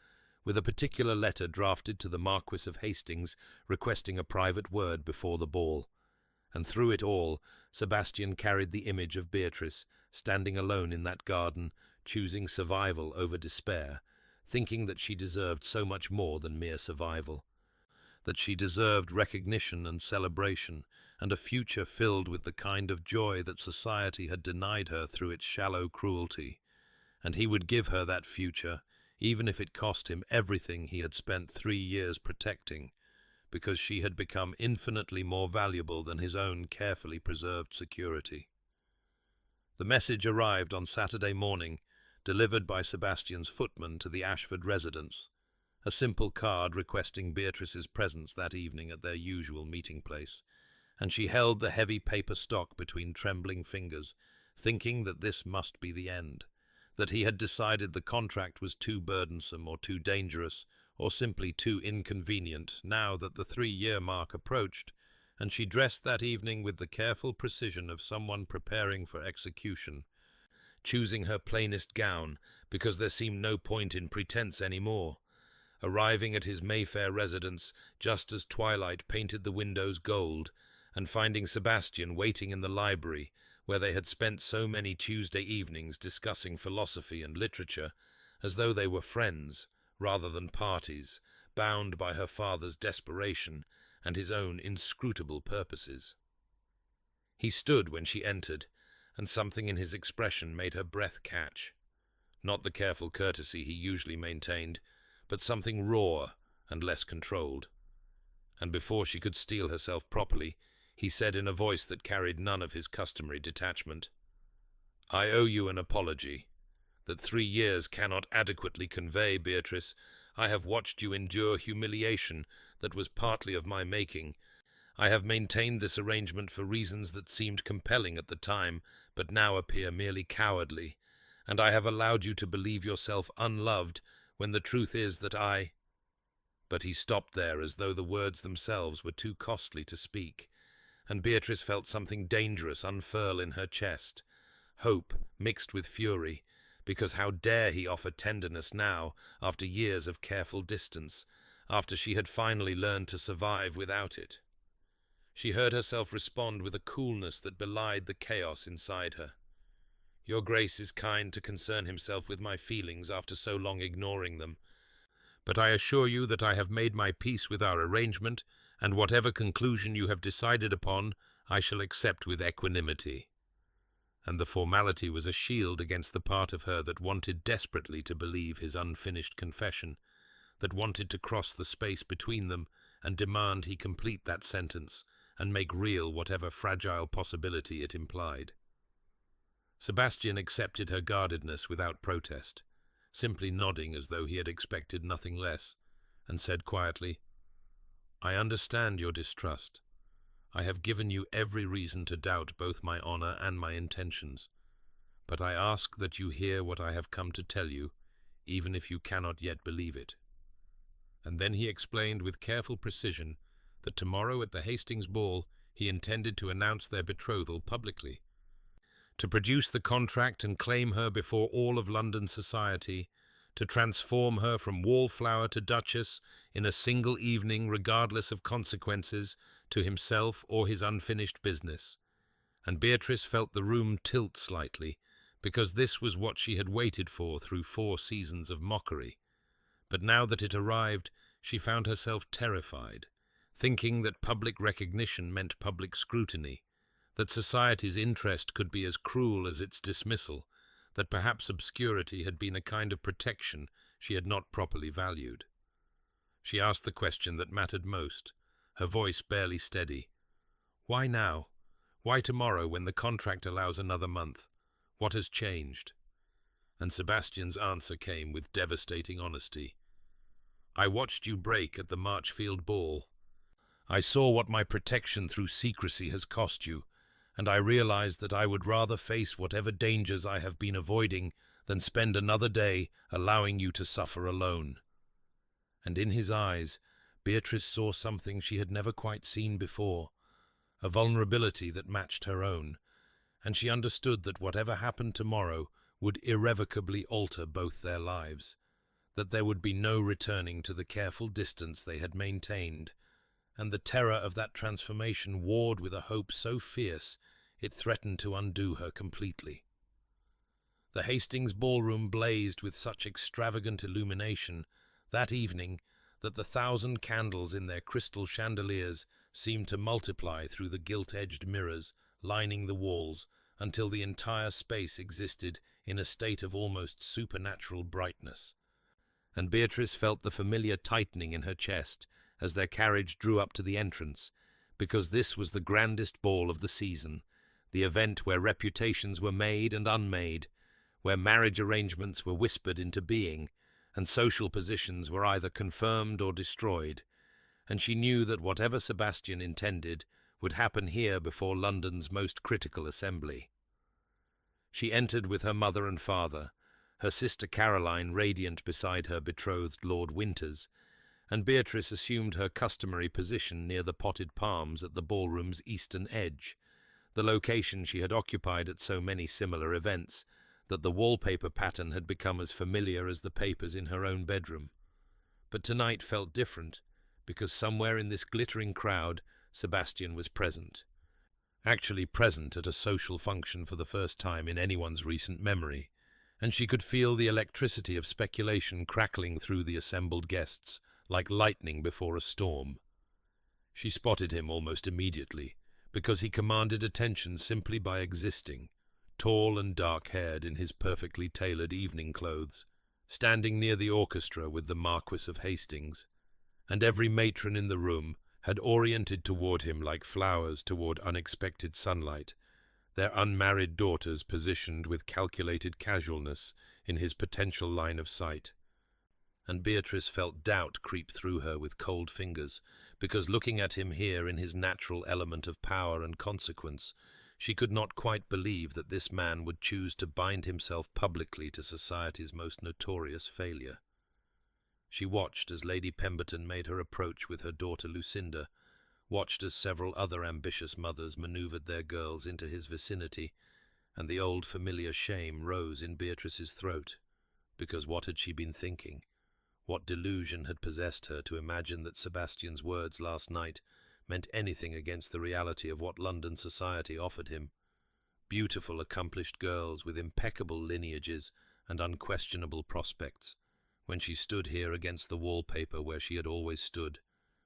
with a particular letter drafted to the Marquis of Hastings requesting a private word before the ball. And through it all, Sebastian carried the image of Beatrice, standing alone in that garden, choosing survival over despair, thinking that she deserved so much more than mere survival, that she deserved recognition and celebration, and a future filled with the kind of joy that society had denied her through its shallow cruelty. And he would give her that future, even if it cost him everything he had spent 3 years protecting, because she had become infinitely more valuable than his own carefully preserved security. The message arrived on Saturday morning, delivered by Sebastian's footman to the Ashford residence, a simple card requesting Beatrice's presence that evening at their usual meeting place, and she held the heavy paper stock between trembling fingers, thinking that this must be the end, that he had decided the contract was too burdensome or too dangerous or simply too inconvenient now that the 3-year mark approached, and she dressed that evening with the careful precision of someone preparing for execution, choosing her plainest gown because there seemed no point in pretense any more, arriving at his Mayfair residence just as twilight painted the windows gold, and finding Sebastian waiting in the library where they had spent so many Tuesday evenings discussing philosophy and literature, as though they were friends rather than parties, bound by her father's desperation and his own inscrutable purposes. He stood when she entered, and something in his expression made her breath catch. Not the careful courtesy he usually maintained, but something raw and less controlled. And before she could steel herself properly, he said in a voice that carried none of his customary detachment, "I owe you an apology. That 3 years cannot adequately convey, Beatrice. I have watched you endure humiliation that was partly of my making. I have maintained this arrangement for reasons that seemed compelling at the time, but now appear merely cowardly, and I have allowed you to believe yourself unloved when the truth is that I—" But he stopped there as though the words themselves were too costly to speak, and Beatrice felt something dangerous unfurl in her chest, hope mixed with fury, because how dare he offer tenderness now, after years of careful distance, after she had finally learned to survive without it? She heard herself respond with a coolness that belied the chaos inside her. "Your Grace is kind to concern himself with my feelings after so long ignoring them. But I assure you that I have made my peace with our arrangement, and whatever conclusion you have decided upon, I shall accept with equanimity." And the formality was a shield against the part of her that wanted desperately to believe his unfinished confession, that wanted to cross the space between them and demand he complete that sentence and make real whatever fragile possibility it implied. Sebastian accepted her guardedness without protest, simply nodding as though he had expected nothing less, and said quietly, "I understand your distrust. I have given you every reason to doubt both my honor and my intentions, but I ask that you hear what I have come to tell you, even if you cannot yet believe it." And then he explained with careful precision that tomorrow at the Hastings ball he intended to announce their betrothal publicly, to produce the contract and claim her before all of London society, to transform her from wallflower to duchess in a single evening regardless of consequences to himself or his unfinished business. And Beatrice felt the room tilt slightly, because this was what she had waited for through 4 seasons of mockery. But now that it arrived, she found herself terrified, thinking that public recognition meant public scrutiny, that society's interest could be as cruel as its dismissal, that perhaps obscurity had been a kind of protection she had not properly valued. She asked the question that mattered most, her voice barely steady. "Why now? Why tomorrow when the contract allows another month? What has changed?" And Sebastian's answer came with devastating honesty. "I watched you break at the Marchfield ball. I saw what my protection through secrecy has cost you, and I realized that I would rather face whatever dangers I have been avoiding than spend another day allowing you to suffer alone." And in his eyes, Beatrice saw something she had never quite seen before, a vulnerability that matched her own, and she understood that whatever happened tomorrow would irrevocably alter both their lives, that there would be no returning to the careful distance they had maintained, and the terror of that transformation warred with a hope so fierce it threatened to undo her completely. The Hastings ballroom blazed with such extravagant illumination that evening that the 1,000 candles in their crystal chandeliers seemed to multiply through the gilt-edged mirrors lining the walls until the entire space existed in a state of almost supernatural brightness. And Beatrice felt the familiar tightening in her chest as their carriage drew up to the entrance, because this was the grandest ball of the season, the event where reputations were made and unmade, where marriage arrangements were whispered into being, and social positions were either confirmed or destroyed, and she knew that whatever Sebastian intended would happen here before London's most critical assembly. She entered with her mother and father, her sister Caroline radiant beside her betrothed Lord Winters, and Beatrice assumed her customary position near the potted palms at the ballroom's eastern edge, the location she had occupied at so many similar events, that the wallpaper pattern had become as familiar as the papers in her own bedroom. But tonight felt different, because somewhere in this glittering crowd Sebastian was present. Actually present at a social function for the first time in anyone's recent memory, and she could feel the electricity of speculation crackling through the assembled guests, like lightning before a storm. She spotted him almost immediately, because he commanded attention simply by existing, tall and dark-haired in his perfectly tailored evening clothes, standing near the orchestra with the Marquis of Hastings, and every matron in the room had oriented toward him like flowers toward unexpected sunlight, their unmarried daughters positioned with calculated casualness in his potential line of sight. And Beatrice felt doubt creep through her with cold fingers, because looking at him here in his natural element of power and consequence, she could not quite believe that this man would choose to bind himself publicly to society's most notorious failure. She watched as Lady Pemberton made her approach with her daughter Lucinda, watched as several other ambitious mothers manoeuvred their girls into his vicinity, and the old familiar shame rose in Beatrice's throat, because what had she been thinking? What delusion had possessed her to imagine that Sebastian's words last night meant anything against the reality of what London society offered him. Beautiful, accomplished girls with impeccable lineages and unquestionable prospects, when she stood here against the wallpaper where she had always stood,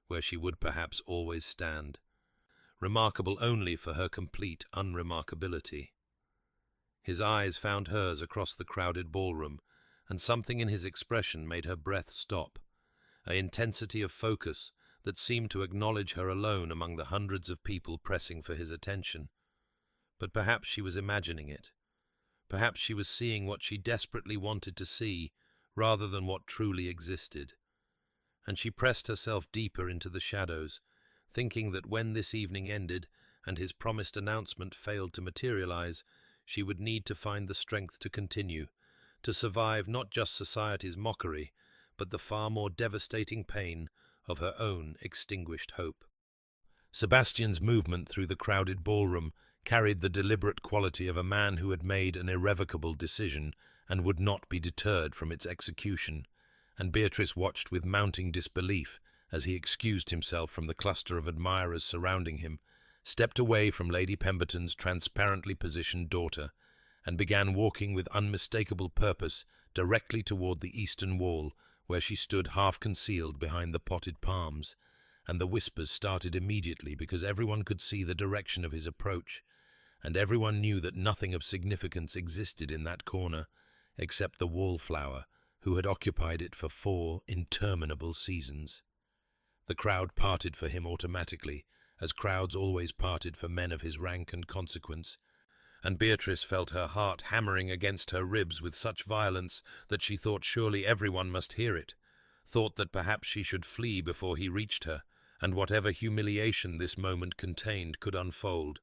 where she would perhaps always stand, remarkable only for her complete unremarkability. His eyes found hers across the crowded ballroom, and something in his expression made her breath stop, an intensity of focus that seemed to acknowledge her alone among the hundreds of people pressing for his attention. But perhaps she was imagining it. Perhaps she was seeing what she desperately wanted to see, rather than what truly existed. And she pressed herself deeper into the shadows, thinking that when this evening ended and his promised announcement failed to materialize, she would need to find the strength to continue, to survive not just society's mockery, but the far more devastating pain of her own extinguished hope. Sebastian's movement through the crowded ballroom carried the deliberate quality of a man who had made an irrevocable decision and would not be deterred from its execution, and Beatrice watched with mounting disbelief as he excused himself from the cluster of admirers surrounding him, stepped away from Lady Pemberton's transparently positioned daughter, and began walking with unmistakable purpose directly toward the eastern wall, where she stood half-concealed behind the potted palms, and the whispers started immediately because everyone could see the direction of his approach, and everyone knew that nothing of significance existed in that corner, except the wallflower, who had occupied it for 4 interminable seasons. The crowd parted for him automatically, as crowds always parted for men of his rank and consequence, and Beatrice felt her heart hammering against her ribs with such violence that she thought surely everyone must hear it, thought that perhaps she should flee before he reached her, and whatever humiliation this moment contained could unfold.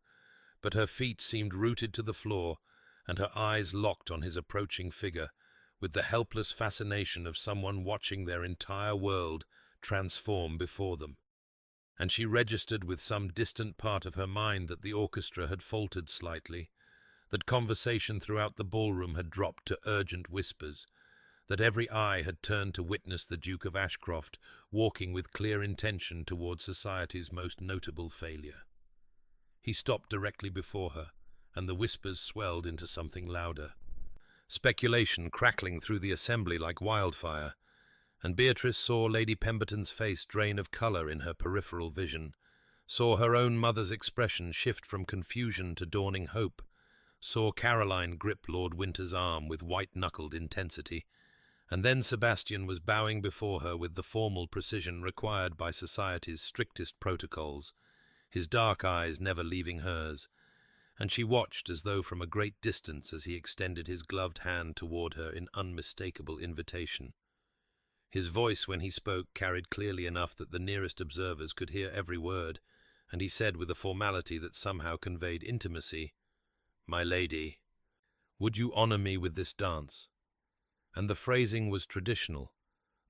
But her feet seemed rooted to the floor, and her eyes locked on his approaching figure, with the helpless fascination of someone watching their entire world transform before them. And she registered with some distant part of her mind that the orchestra had faltered slightly, that conversation throughout the ballroom had dropped to urgent whispers, that every eye had turned to witness the Duke of Ashcroft walking with clear intention towards society's most notable failure. He stopped directly before her, and the whispers swelled into something louder, speculation crackling through the assembly like wildfire, and Beatrice saw Lady Pemberton's face drain of colour in her peripheral vision, saw her own mother's expression shift from confusion to dawning hope, saw Caroline grip Lord Winter's arm with white-knuckled intensity, and then Sebastian was bowing before her with the formal precision required by society's strictest protocols, his dark eyes never leaving hers, and she watched as though from a great distance as he extended his gloved hand toward her in unmistakable invitation. His voice when he spoke carried clearly enough that the nearest observers could hear every word, and he said with a formality that somehow conveyed intimacy, "My lady, would you honour me with this dance?" And the phrasing was traditional,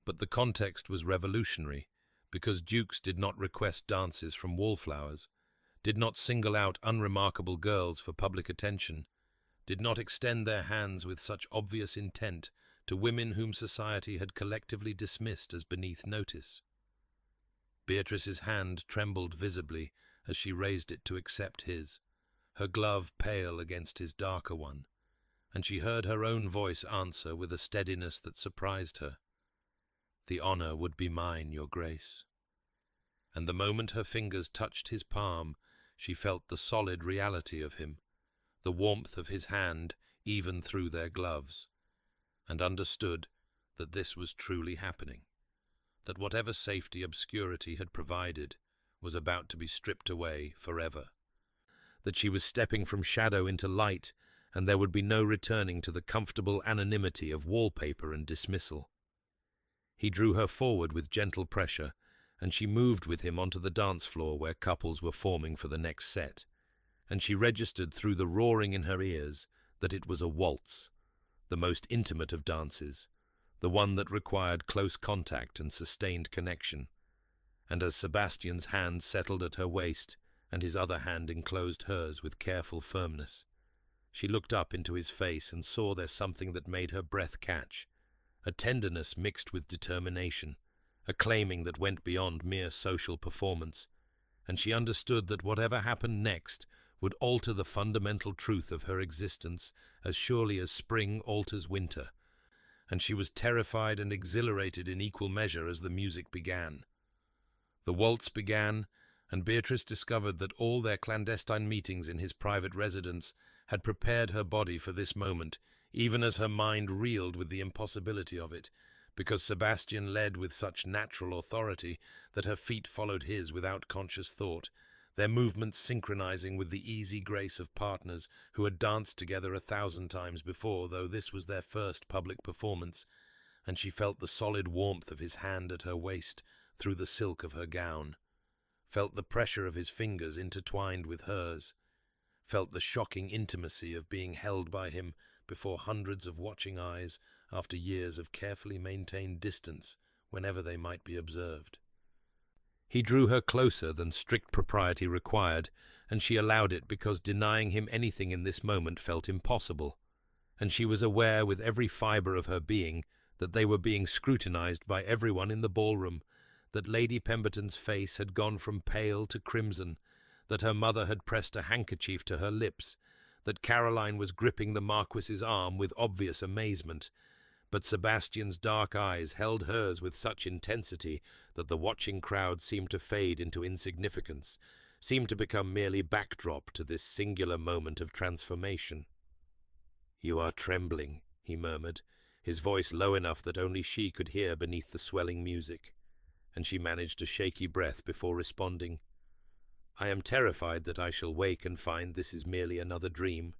but the context was revolutionary, because dukes did not request dances from wallflowers, did not single out unremarkable girls for public attention, did not extend their hands with such obvious intent to women whom society had collectively dismissed as beneath notice. Beatrice's hand trembled visibly as she raised it to accept his, her glove pale against his darker one, and she heard her own voice answer with a steadiness that surprised her. "The honour would be mine, your grace." And the moment her fingers touched his palm, she felt the solid reality of him, the warmth of his hand even through their gloves, and understood that this was truly happening, that whatever safety obscurity had provided was about to be stripped away forever, that she was stepping from shadow into light, and there would be no returning to the comfortable anonymity of wallpaper and dismissal. He drew her forward with gentle pressure, and she moved with him onto the dance floor where couples were forming for the next set, and she registered through the roaring in her ears that it was a waltz, the most intimate of dances, the one that required close contact and sustained connection. And as Sebastian's hand settled at her waist and his other hand enclosed hers with careful firmness, she looked up into his face and saw there something that made her breath catch, a tenderness mixed with determination, a claiming that went beyond mere social performance, and she understood that whatever happened next would alter the fundamental truth of her existence as surely as spring alters winter, and she was terrified and exhilarated in equal measure as the music began. The waltz began, and Beatrice discovered that all their clandestine meetings in his private residence had prepared her body for this moment, even as her mind reeled with the impossibility of it, because Sebastian led with such natural authority that her feet followed his without conscious thought, their movements synchronizing with the easy grace of partners who had danced together 1,000 times before, though this was their first public performance, and she felt the solid warmth of his hand at her waist through the silk of her gown, felt the pressure of his fingers intertwined with hers, felt the shocking intimacy of being held by him before hundreds of watching eyes after years of carefully maintained distance whenever they might be observed. He drew her closer than strict propriety required, and she allowed it because denying him anything in this moment felt impossible, and she was aware with every fibre of her being that they were being scrutinized by everyone in the ballroom, that Lady Pemberton's face had gone from pale to crimson, that her mother had pressed a handkerchief to her lips, that Caroline was gripping the Marquis's arm with obvious amazement, but Sebastian's dark eyes held hers with such intensity that the watching crowd seemed to fade into insignificance, seemed to become merely backdrop to this singular moment of transformation. "You are trembling," he murmured, his voice low enough that only she could hear beneath the swelling music, and she managed a shaky breath before responding. "I am terrified that I shall wake and find this is merely another dream,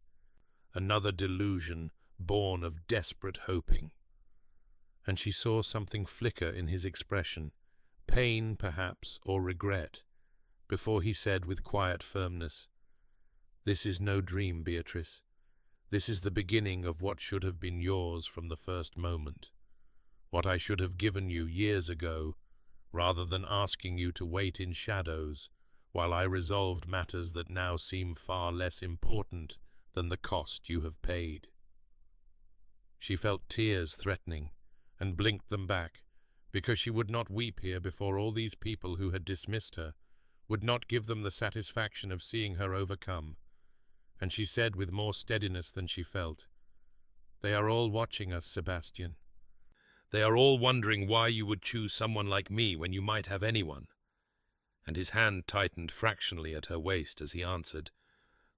another delusion born of desperate hoping." And she saw something flicker in his expression, pain perhaps, or regret, before he said with quiet firmness, "This is no dream, Beatrice. This is the beginning of what should have been yours from the first moment, what I should have given you years ago, rather than asking you to wait in shadows while I resolved matters that now seem far less important than the cost you have paid." She felt tears threatening, and blinked them back, because she would not weep here before all these people who had dismissed her, would not give them the satisfaction of seeing her overcome, and she said with more steadiness than she felt, "They are all watching us, Sebastian. They are all wondering why you would choose someone like me when you might have anyone." And his hand tightened fractionally at her waist as he answered,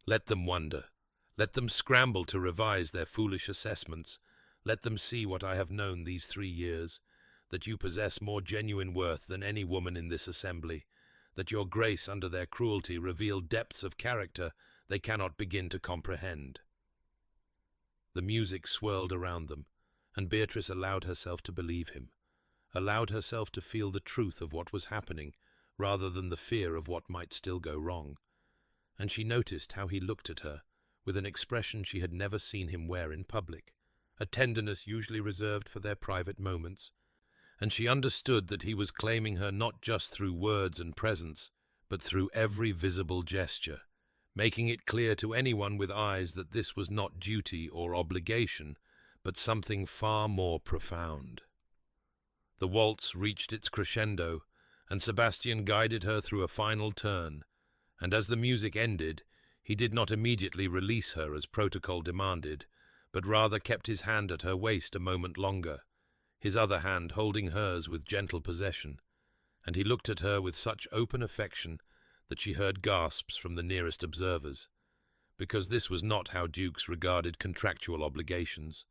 "Let them wonder. Let them scramble to revise their foolish assessments. Let them see what I have known these 3 years, that you possess more genuine worth than any woman in this assembly, that your grace under their cruelty revealed depths of character they cannot begin to comprehend." The music swirled around them, and Beatrice allowed herself to believe him, allowed herself to feel the truth of what was happening, rather than the fear of what might still go wrong. And she noticed how he looked at her, with an expression she had never seen him wear in public, a tenderness usually reserved for their private moments, and she understood that he was claiming her not just through words and presence, but through every visible gesture, making it clear to anyone with eyes that this was not duty or obligation, but something far more profound. The waltz reached its crescendo, and Sebastian guided her through a final turn, and as the music ended, he did not immediately release her as protocol demanded, but rather kept his hand at her waist a moment longer, his other hand holding hers with gentle possession, and he looked at her with such open affection that she heard gasps from the nearest observers, because this was not how dukes regarded contractual obligations.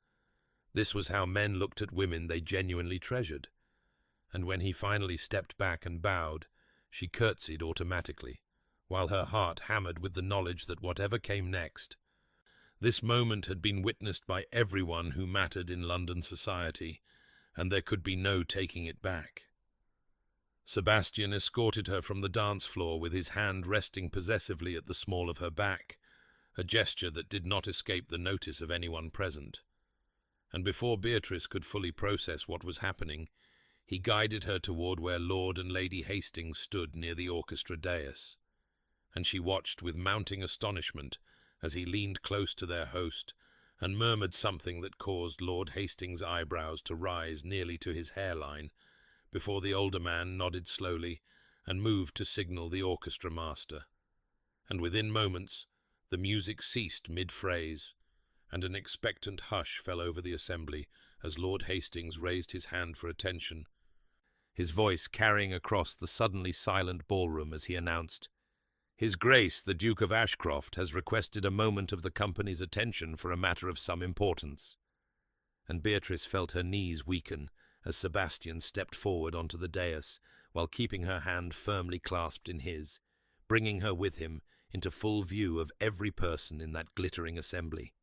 This was how men looked at women they genuinely treasured, and when he finally stepped back and bowed, she curtsied automatically, while her heart hammered with the knowledge that whatever came next, this moment had been witnessed by everyone who mattered in London society, and there could be no taking it back. Sebastian escorted her from the dance floor with his hand resting possessively at the small of her back, a gesture that did not escape the notice of anyone present. And before Beatrice could fully process what was happening, he guided her toward where Lord and Lady Hastings stood near the orchestra dais, and she watched with mounting astonishment as he leaned close to their host and murmured something that caused Lord Hastings' eyebrows to rise nearly to his hairline, before the older man nodded slowly and moved to signal the orchestra master. And within moments, the music ceased mid-phrase, and an expectant hush fell over the assembly as Lord Hastings raised his hand for attention, his voice carrying across the suddenly silent ballroom as he announced, "His Grace, the Duke of Ashcroft, has requested a moment of the company's attention for a matter of some importance." And Beatrice felt her knees weaken as Sebastian stepped forward onto the dais while keeping her hand firmly clasped in his, bringing her with him into full view of every person in that glittering assembly.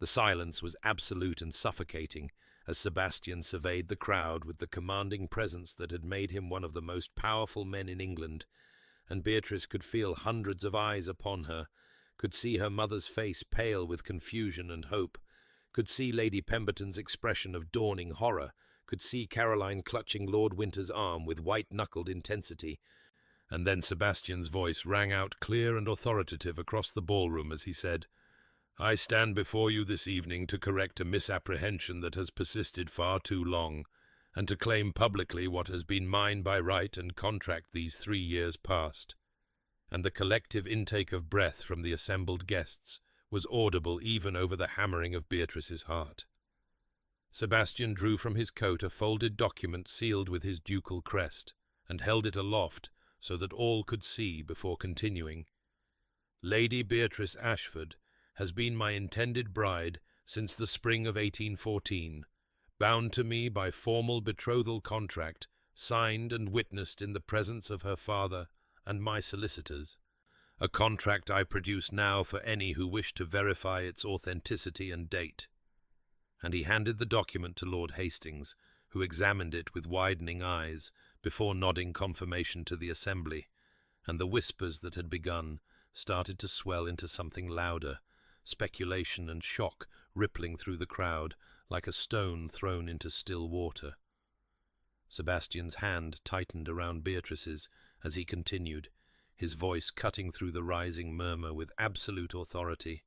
The silence was absolute and suffocating as Sebastian surveyed the crowd with the commanding presence that had made him one of the most powerful men in England, and Beatrice could feel hundreds of eyes upon her, could see her mother's face pale with confusion and hope, could see Lady Pemberton's expression of dawning horror, could see Caroline clutching Lord Winter's arm with white-knuckled intensity, and then Sebastian's voice rang out clear and authoritative across the ballroom as he said, "I stand before you this evening to correct a misapprehension that has persisted far too long, and to claim publicly what has been mine by right and contract these 3 years past." And the collective intake of breath from the assembled guests was audible even over the hammering of Beatrice's heart. Sebastian drew from his coat a folded document sealed with his ducal crest, and held it aloft so that all could see before continuing. "Lady Beatrice Ashford has been my intended bride since the spring of 1814, bound to me by formal betrothal contract, signed and witnessed in the presence of her father and my solicitors. A contract I produce now for any who wish to verify its authenticity and date." And he handed the document to Lord Hastings, who examined it with widening eyes before nodding confirmation to the assembly, and the whispers that had begun started to swell into something louder, speculation and shock rippling through the crowd like a stone thrown into still water. Sebastian's hand tightened around Beatrice's as he continued, his voice cutting through the rising murmur with absolute authority.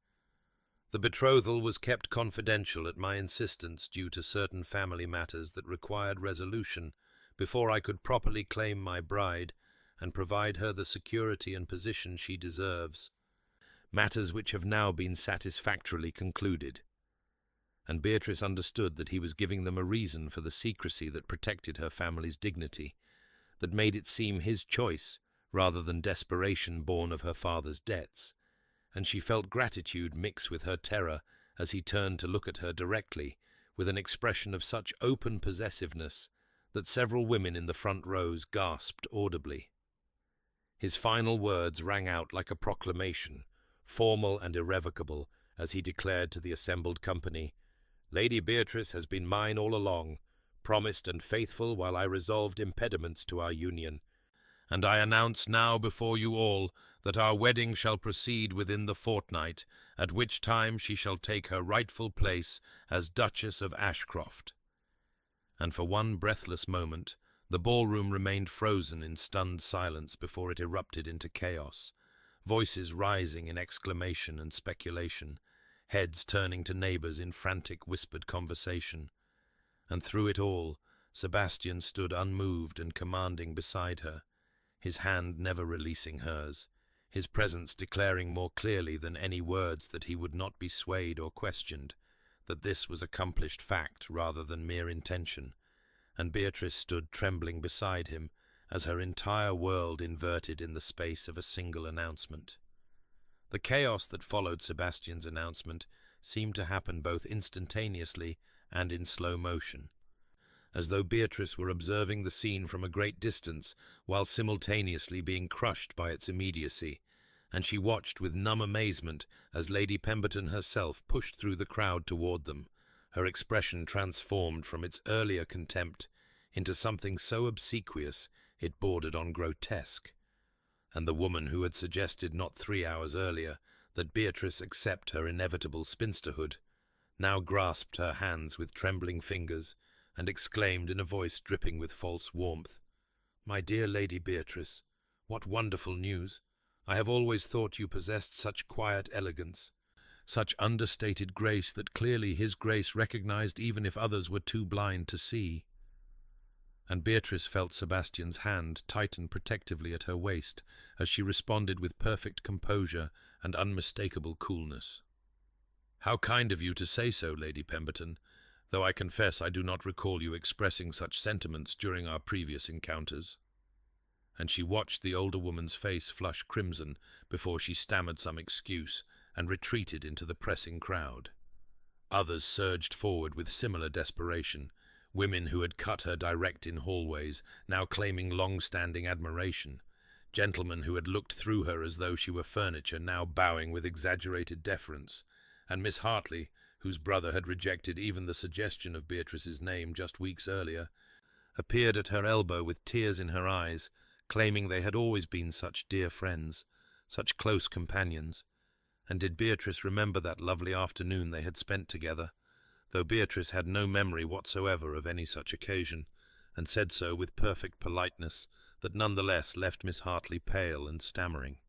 "The betrothal was kept confidential at my insistence due to certain family matters that required resolution before I could properly claim my bride and provide her the security and position she deserves, matters which have now been satisfactorily concluded." And Beatrice understood that he was giving them a reason for the secrecy that protected her family's dignity, that made it seem his choice rather than desperation born of her father's debts, and she felt gratitude mix with her terror as he turned to look at her directly, with an expression of such open possessiveness that several women in the front rows gasped audibly. His final words rang out like a proclamation, formal and irrevocable, as he declared to the assembled company, "Lady Beatrice has been mine all along, promised and faithful while I resolved impediments to our union, and I announce now before you all that our wedding shall proceed within the fortnight, at which time she shall take her rightful place as Duchess of Ashcroft." And for one breathless moment, the ballroom remained frozen in stunned silence before it erupted into chaos, voices rising in exclamation and speculation, heads turning to neighbours in frantic whispered conversation. And through it all, Sebastian stood unmoved and commanding beside her, his hand never releasing hers, his presence declaring more clearly than any words that he would not be swayed or questioned, that this was accomplished fact rather than mere intention, and Beatrice stood trembling beside him as her entire world inverted in the space of a single announcement. The chaos that followed Sebastian's announcement seemed to happen both instantaneously and in slow motion, as though Beatrice were observing the scene from a great distance while simultaneously being crushed by its immediacy, and she watched with numb amazement as Lady Pemberton herself pushed through the crowd toward them, her expression transformed from its earlier contempt into something so obsequious it bordered on grotesque. And the woman who had suggested not 3 hours earlier that Beatrice accept her inevitable spinsterhood now grasped her hands with trembling fingers and exclaimed in a voice dripping with false warmth, "My dear Lady Beatrice, what wonderful news! I have always thought you possessed such quiet elegance, such understated grace that clearly His Grace recognized even if others were too blind to see." and Beatrice felt Sebastian's hand tighten protectively at her waist as she responded with perfect composure and unmistakable coolness. "How kind of you to say so, Lady Pemberton, though I confess I do not recall you expressing such sentiments during our previous encounters." And she watched the older woman's face flush crimson before she stammered some excuse and retreated into the pressing crowd. Others surged forward with similar desperation, women who had cut her direct in hallways, now claiming long-standing admiration, gentlemen who had looked through her as though she were furniture, now bowing with exaggerated deference, and Miss Hartley, whose brother had rejected even the suggestion of Beatrice's name just weeks earlier, appeared at her elbow with tears in her eyes, claiming they had always been such dear friends, such close companions. And did Beatrice remember that lovely afternoon they had spent together, though Beatrice had no memory whatsoever of any such occasion, and said so with perfect politeness that nonetheless left Miss Hartley pale and stammering.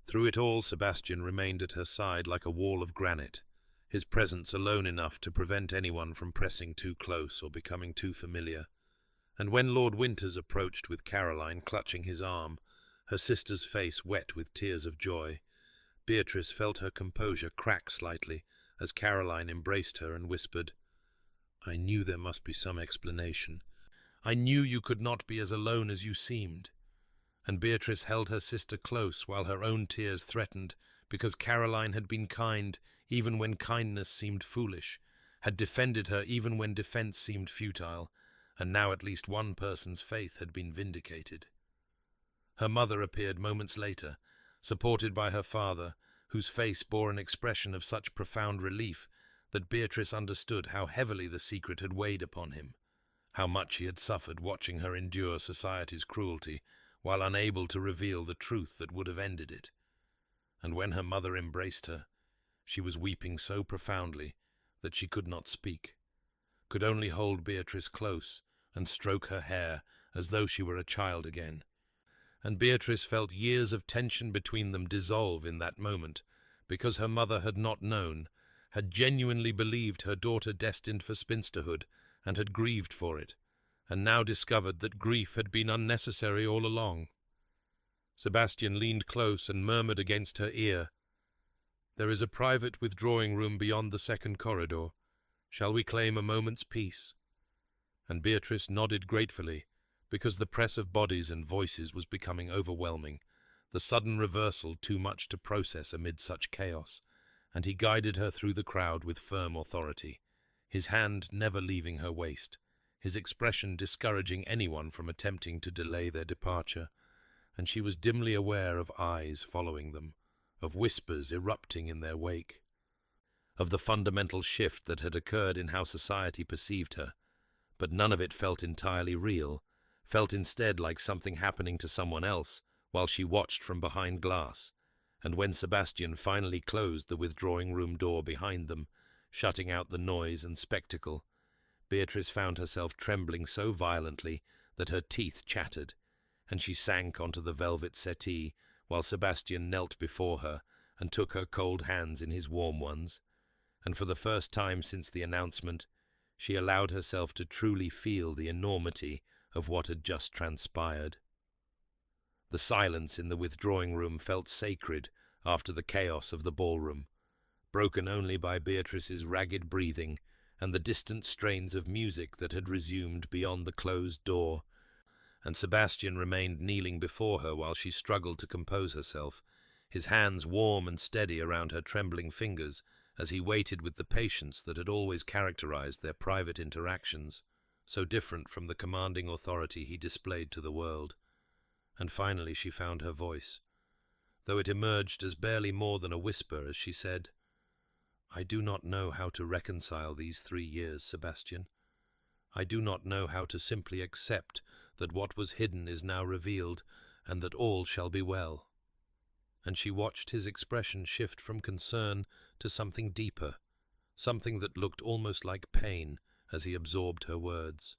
Through it all Sebastian remained at her side like a wall of granite, his presence alone enough to prevent anyone from pressing too close or becoming too familiar. And when Lord Winters approached with Caroline clutching his arm, her sister's face wet with tears of joy, Beatrice felt her composure crack slightly as Caroline embraced her and whispered, "I knew there must be some explanation. I knew you could not be as alone as you seemed." And Beatrice held her sister close while her own tears threatened, because Caroline had been kind even when kindness seemed foolish, had defended her even when defense seemed futile, and now at least one person's faith had been vindicated. Her mother appeared moments later, supported by her father, whose face bore an expression of such profound relief that Beatrice understood how heavily the secret had weighed upon him, how much he had suffered watching her endure society's cruelty, while unable to reveal the truth that would have ended it. And when her mother embraced her, she was weeping so profoundly that she could not speak, could only hold Beatrice close and stroke her hair as though she were a child again. And Beatrice felt years of tension between them dissolve in that moment, because her mother had not known, had genuinely believed her daughter destined for spinsterhood, and had grieved for it, and now discovered that grief had been unnecessary all along. Sebastian leaned close and murmured against her ear, "There is a private withdrawing room beyond the second corridor. Shall we claim a moment's peace?" And Beatrice nodded gratefully, because the press of bodies and voices was becoming overwhelming, the sudden reversal too much to process amid such chaos, and he guided her through the crowd with firm authority, his hand never leaving her waist, his expression discouraging anyone from attempting to delay their departure, and she was dimly aware of eyes following them, of whispers erupting in their wake, of the fundamental shift that had occurred in how society perceived her, but none of it felt entirely real, felt instead like something happening to someone else while she watched from behind glass. And when Sebastian finally closed the withdrawing room door behind them, shutting out the noise and spectacle, Beatrice found herself trembling so violently that her teeth chattered, and she sank onto the velvet settee while Sebastian knelt before her and took her cold hands in his warm ones, and for the first time since the announcement, she allowed herself to truly feel the enormity of what had just transpired. The silence in the withdrawing room felt sacred after the chaos of the ballroom, broken only by Beatrice's ragged breathing and the distant strains of music that had resumed beyond the closed door, and Sebastian remained kneeling before her while she struggled to compose herself, his hands warm and steady around her trembling fingers as he waited with the patience that had always characterized their private interactions, so different from the commanding authority he displayed to the world. And finally she found her voice, though it emerged as barely more than a whisper as she said, "I do not know how to reconcile these 3 years, Sebastian. I do not know how to simply accept that what was hidden is now revealed, and that all shall be well." And she watched his expression shift from concern to something deeper, something that looked almost like pain as he absorbed her words.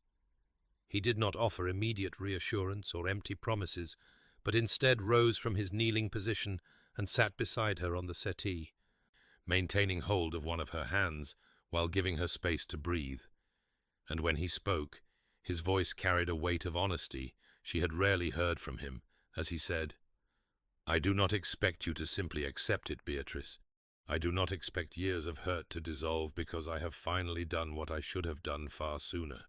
He did not offer immediate reassurance or empty promises, but instead rose from his kneeling position and sat beside her on the settee, maintaining hold of one of her hands while giving her space to breathe. And when he spoke, His voice carried a weight of honesty she had rarely heard from him, as he said, "I do not expect you to simply accept it, Beatrice. I do not expect years of hurt to dissolve because I have finally done what I should have done far sooner."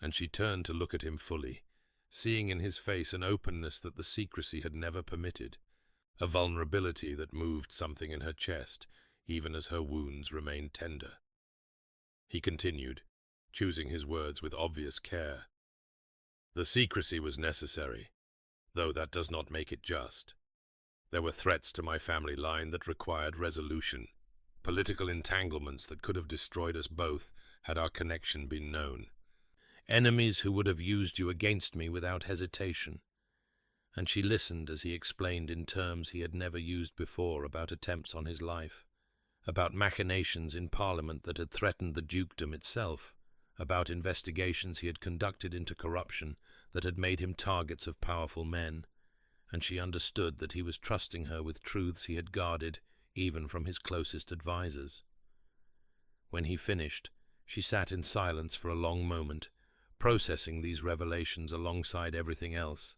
And she turned to look at him fully, seeing in his face an openness that the secrecy had never permitted, a vulnerability that moved something in her chest, even as her wounds remained tender. He continued, choosing his words with obvious care. "The secrecy was necessary, though that does not make it just. There were threats to my family line that required resolution, political entanglements that could have destroyed us both had our connection been known. Enemies who would have used you against me without hesitation." And she listened as he explained in terms he had never used before about attempts on his life, about machinations in Parliament that had threatened the dukedom itself, about investigations he had conducted into corruption that had made him targets of powerful men, and she understood that he was trusting her with truths he had guarded even from his closest advisers. When he finished, she sat in silence for a long moment, processing these revelations alongside everything else.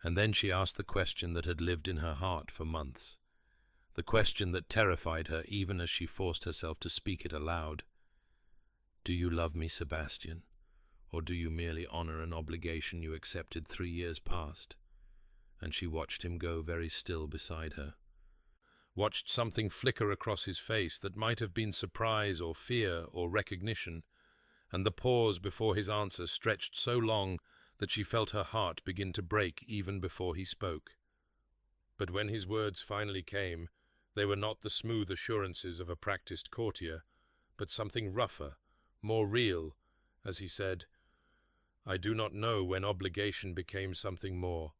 And then she asked the question that had lived in her heart for months, the question that terrified her even as she forced herself to speak it aloud. "Do you love me, Sebastian, or do you merely honor an obligation you accepted 3 years past?" And she watched him go very still beside her, watched something flicker across his face that might have been surprise or fear or recognition, and the pause before his answer stretched so long that she felt her heart begin to break even before he spoke. But when his words finally came, they were not the smooth assurances of a practiced courtier, but something rougher, more real, as he said, "I do not know when obligation became something more.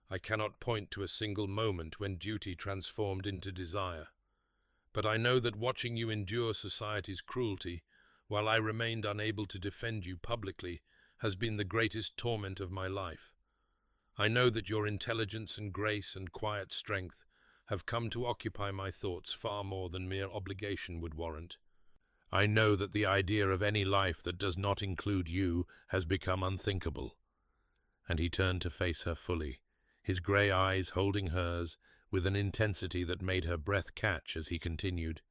I cannot point to a single moment when duty transformed into desire. But I know that watching you endure society's cruelty, while I remained unable to defend you publicly, has been the greatest torment of my life. I know that your intelligence and grace and quiet strength have come to occupy my thoughts far more than mere obligation would warrant. I know that the idea of any life that does not include you has become unthinkable." And he turned to face her fully, his grey eyes holding hers with an intensity that made her breath catch as he continued,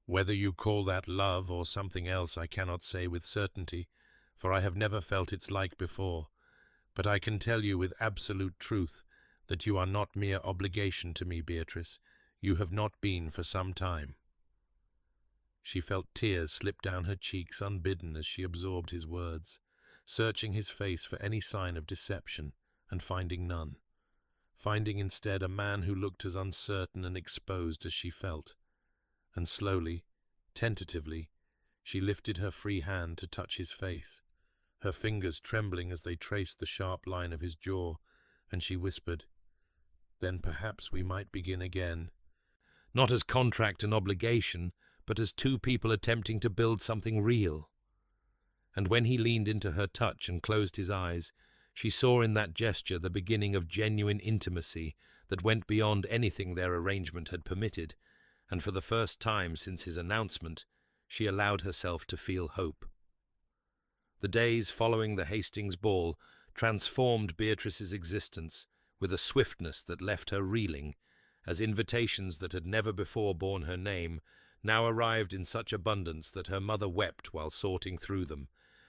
"Whether you call that love or something else I cannot say with certainty, for I have never felt its like before, but I can tell you with absolute truth that you are not mere obligation to me, Beatrice. You have not been for some time." She felt tears slip down her cheeks unbidden as she absorbed his words, searching his face for any sign of deception, and finding none. Finding instead a man who looked as uncertain and exposed as she felt. And slowly, tentatively, she lifted her free hand to touch his face, her fingers trembling as they traced the sharp line of his jaw, and she whispered, "Then perhaps we might begin again." Not as contract and obligation, but as two people attempting to build something real. And when he leaned into her touch and closed his eyes, she saw in that gesture the beginning of genuine intimacy that went beyond anything their arrangement had permitted, and for the first time since his announcement, she allowed herself to feel hope. The days following the Hastings ball transformed Beatrice's existence with a swiftness that left her reeling, as invitations that had never before borne her name now arrived in such abundance that her mother wept while sorting through them,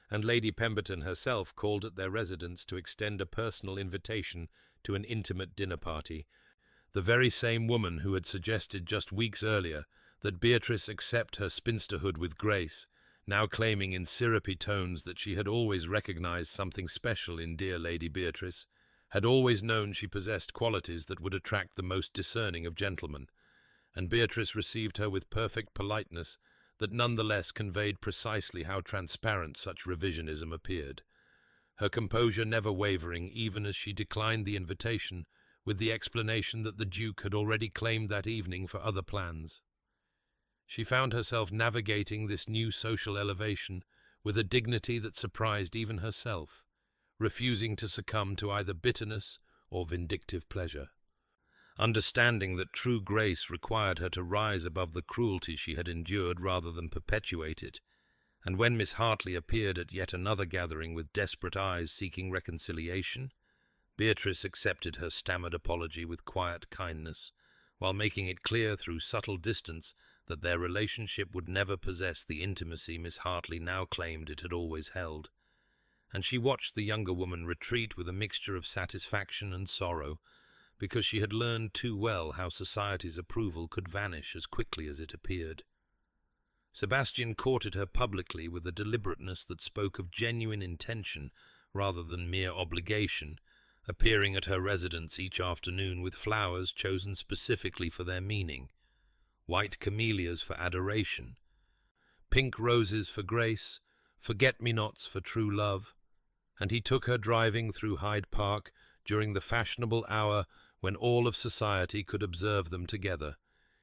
and Lady Pemberton herself called at their residence to extend a personal invitation to an intimate dinner party, the very same woman who had suggested just weeks earlier that Beatrice accept her spinsterhood with grace, now claiming in syrupy tones that she had always recognized something special in dear Lady Beatrice, had always known she possessed qualities that would attract the most discerning of gentlemen, and Beatrice received her with perfect politeness that nonetheless conveyed precisely how transparent such revisionism appeared, her composure never wavering even as she declined the invitation with the explanation that the Duke had already claimed that evening for other plans. She found herself navigating this new social elevation with a dignity that surprised even herself, refusing to succumb to either bitterness or vindictive pleasure. Understanding that true grace required her to rise above the cruelty she had endured rather than perpetuate it, And when Miss Hartley appeared at yet another gathering with desperate eyes seeking reconciliation, Beatrice accepted her stammered apology with quiet kindness, while making it clear through subtle distance that their relationship would never possess the intimacy Miss Hartley now claimed it had always held. And she watched the younger woman retreat with a mixture of satisfaction and sorrow, because she had learned too well how society's approval could vanish as quickly as it appeared. Sebastian courted her publicly with a deliberateness that spoke of genuine intention rather than mere obligation, appearing at her residence each afternoon with flowers chosen specifically for their meaning, white camellias for adoration, pink roses for grace, forget-me-nots for true love, and he took her driving through Hyde Park during the fashionable hour when all of society could observe them together,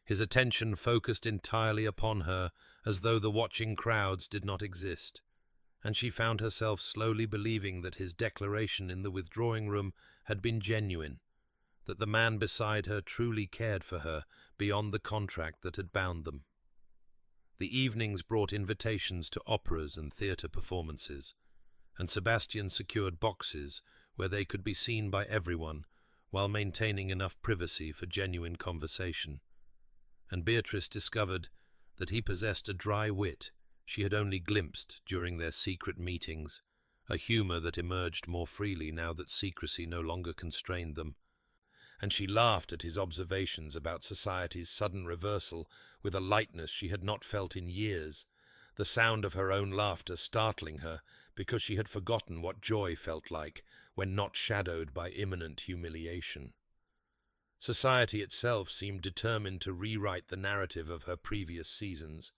his attention focused entirely upon her as though the watching crowds did not exist, and she found herself slowly believing that his declaration in the withdrawing room had been genuine, that the man beside her truly cared for her beyond the contract that had bound them. The evenings brought invitations to operas and theatre performances, and Sebastian secured boxes where they could be seen by everyone while maintaining enough privacy for genuine conversation. And Beatrice discovered that he possessed a dry wit she had only glimpsed during their secret meetings, a humour that emerged more freely now that secrecy no longer constrained them. And she laughed at his observations about society's sudden reversal with a lightness she had not felt in years, the sound of her own laughter startling her because she had forgotten what joy felt like when not shadowed by imminent humiliation. Society itself seemed determined to rewrite the narrative of her previous seasons,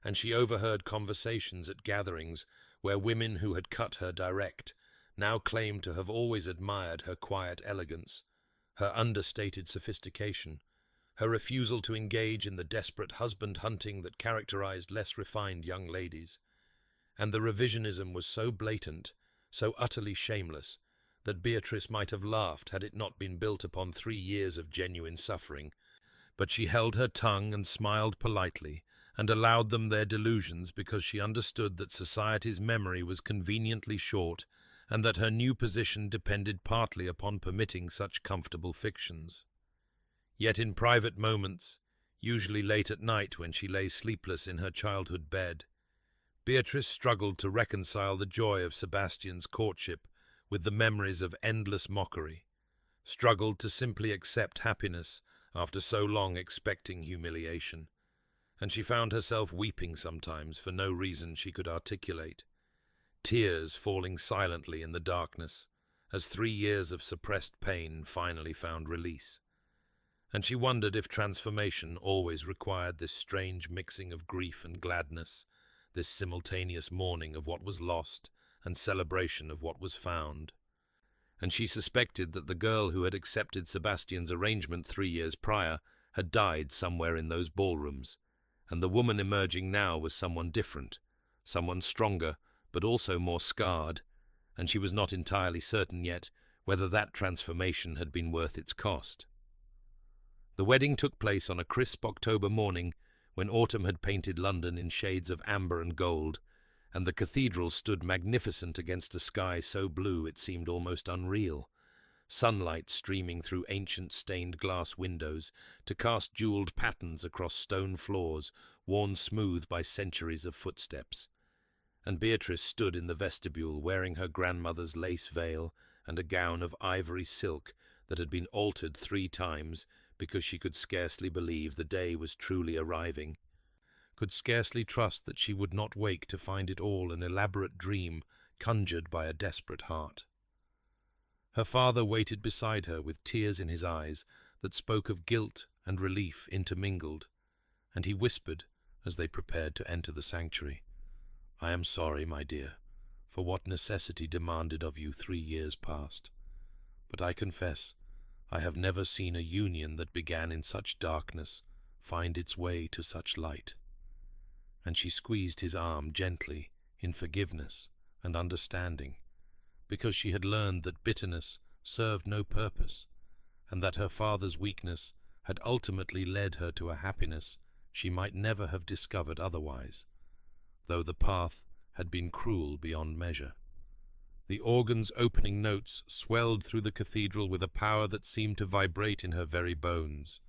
and she overheard conversations at gatherings where women who had cut her direct now claimed to have always admired her quiet elegance, her understated sophistication, her refusal to engage in the desperate husband-hunting that characterized less refined young ladies. And the revisionism was so blatant, so utterly shameless, that Beatrice might have laughed had it not been built upon 3 years of genuine suffering. But she held her tongue and smiled politely, and allowed them their delusions because she understood that society's memory was conveniently short, and that her new position depended partly upon permitting such comfortable fictions. Yet in private moments, usually late at night when she lay sleepless in her childhood bed, Beatrice struggled to reconcile the joy of Sebastian's courtship with the memories of endless mockery, struggled to simply accept happiness after so long expecting humiliation, and she found herself weeping sometimes for no reason she could articulate, tears falling silently in the darkness as 3 years of suppressed pain finally found release. And she wondered if transformation always required this strange mixing of grief and gladness, this simultaneous mourning of what was lost and celebration of what was found. And she suspected that the girl who had accepted Sebastian's arrangement 3 years prior had died somewhere in those ballrooms, and the woman emerging now was someone different, someone stronger, but also more scarred, and she was not entirely certain yet whether that transformation had been worth its cost. The wedding took place on a crisp October morning when autumn had painted London in shades of amber and gold, and the cathedral stood magnificent against a sky so blue it seemed almost unreal, sunlight streaming through ancient stained glass windows to cast jewelled patterns across stone floors worn smooth by centuries of footsteps. And Beatrice stood in the vestibule wearing her grandmother's lace veil and a gown of ivory silk that had been altered 3 times because she could scarcely believe the day was truly arriving, could scarcely trust that she would not wake to find it all an elaborate dream conjured by a desperate heart. Her father waited beside her with tears in his eyes that spoke of guilt and relief intermingled, and he whispered as they prepared to enter the sanctuary, "I am sorry, my dear, for what necessity demanded of you 3 years past, but I confess I have never seen a union that began in such darkness find its way to such light." And she squeezed his arm gently in forgiveness and understanding, because she had learned that bitterness served no purpose, and that her father's weakness had ultimately led her to a happiness she might never have discovered otherwise. though the path had been cruel beyond measure. The organ's opening notes swelled through the cathedral with a power that seemed to vibrate in her very bones,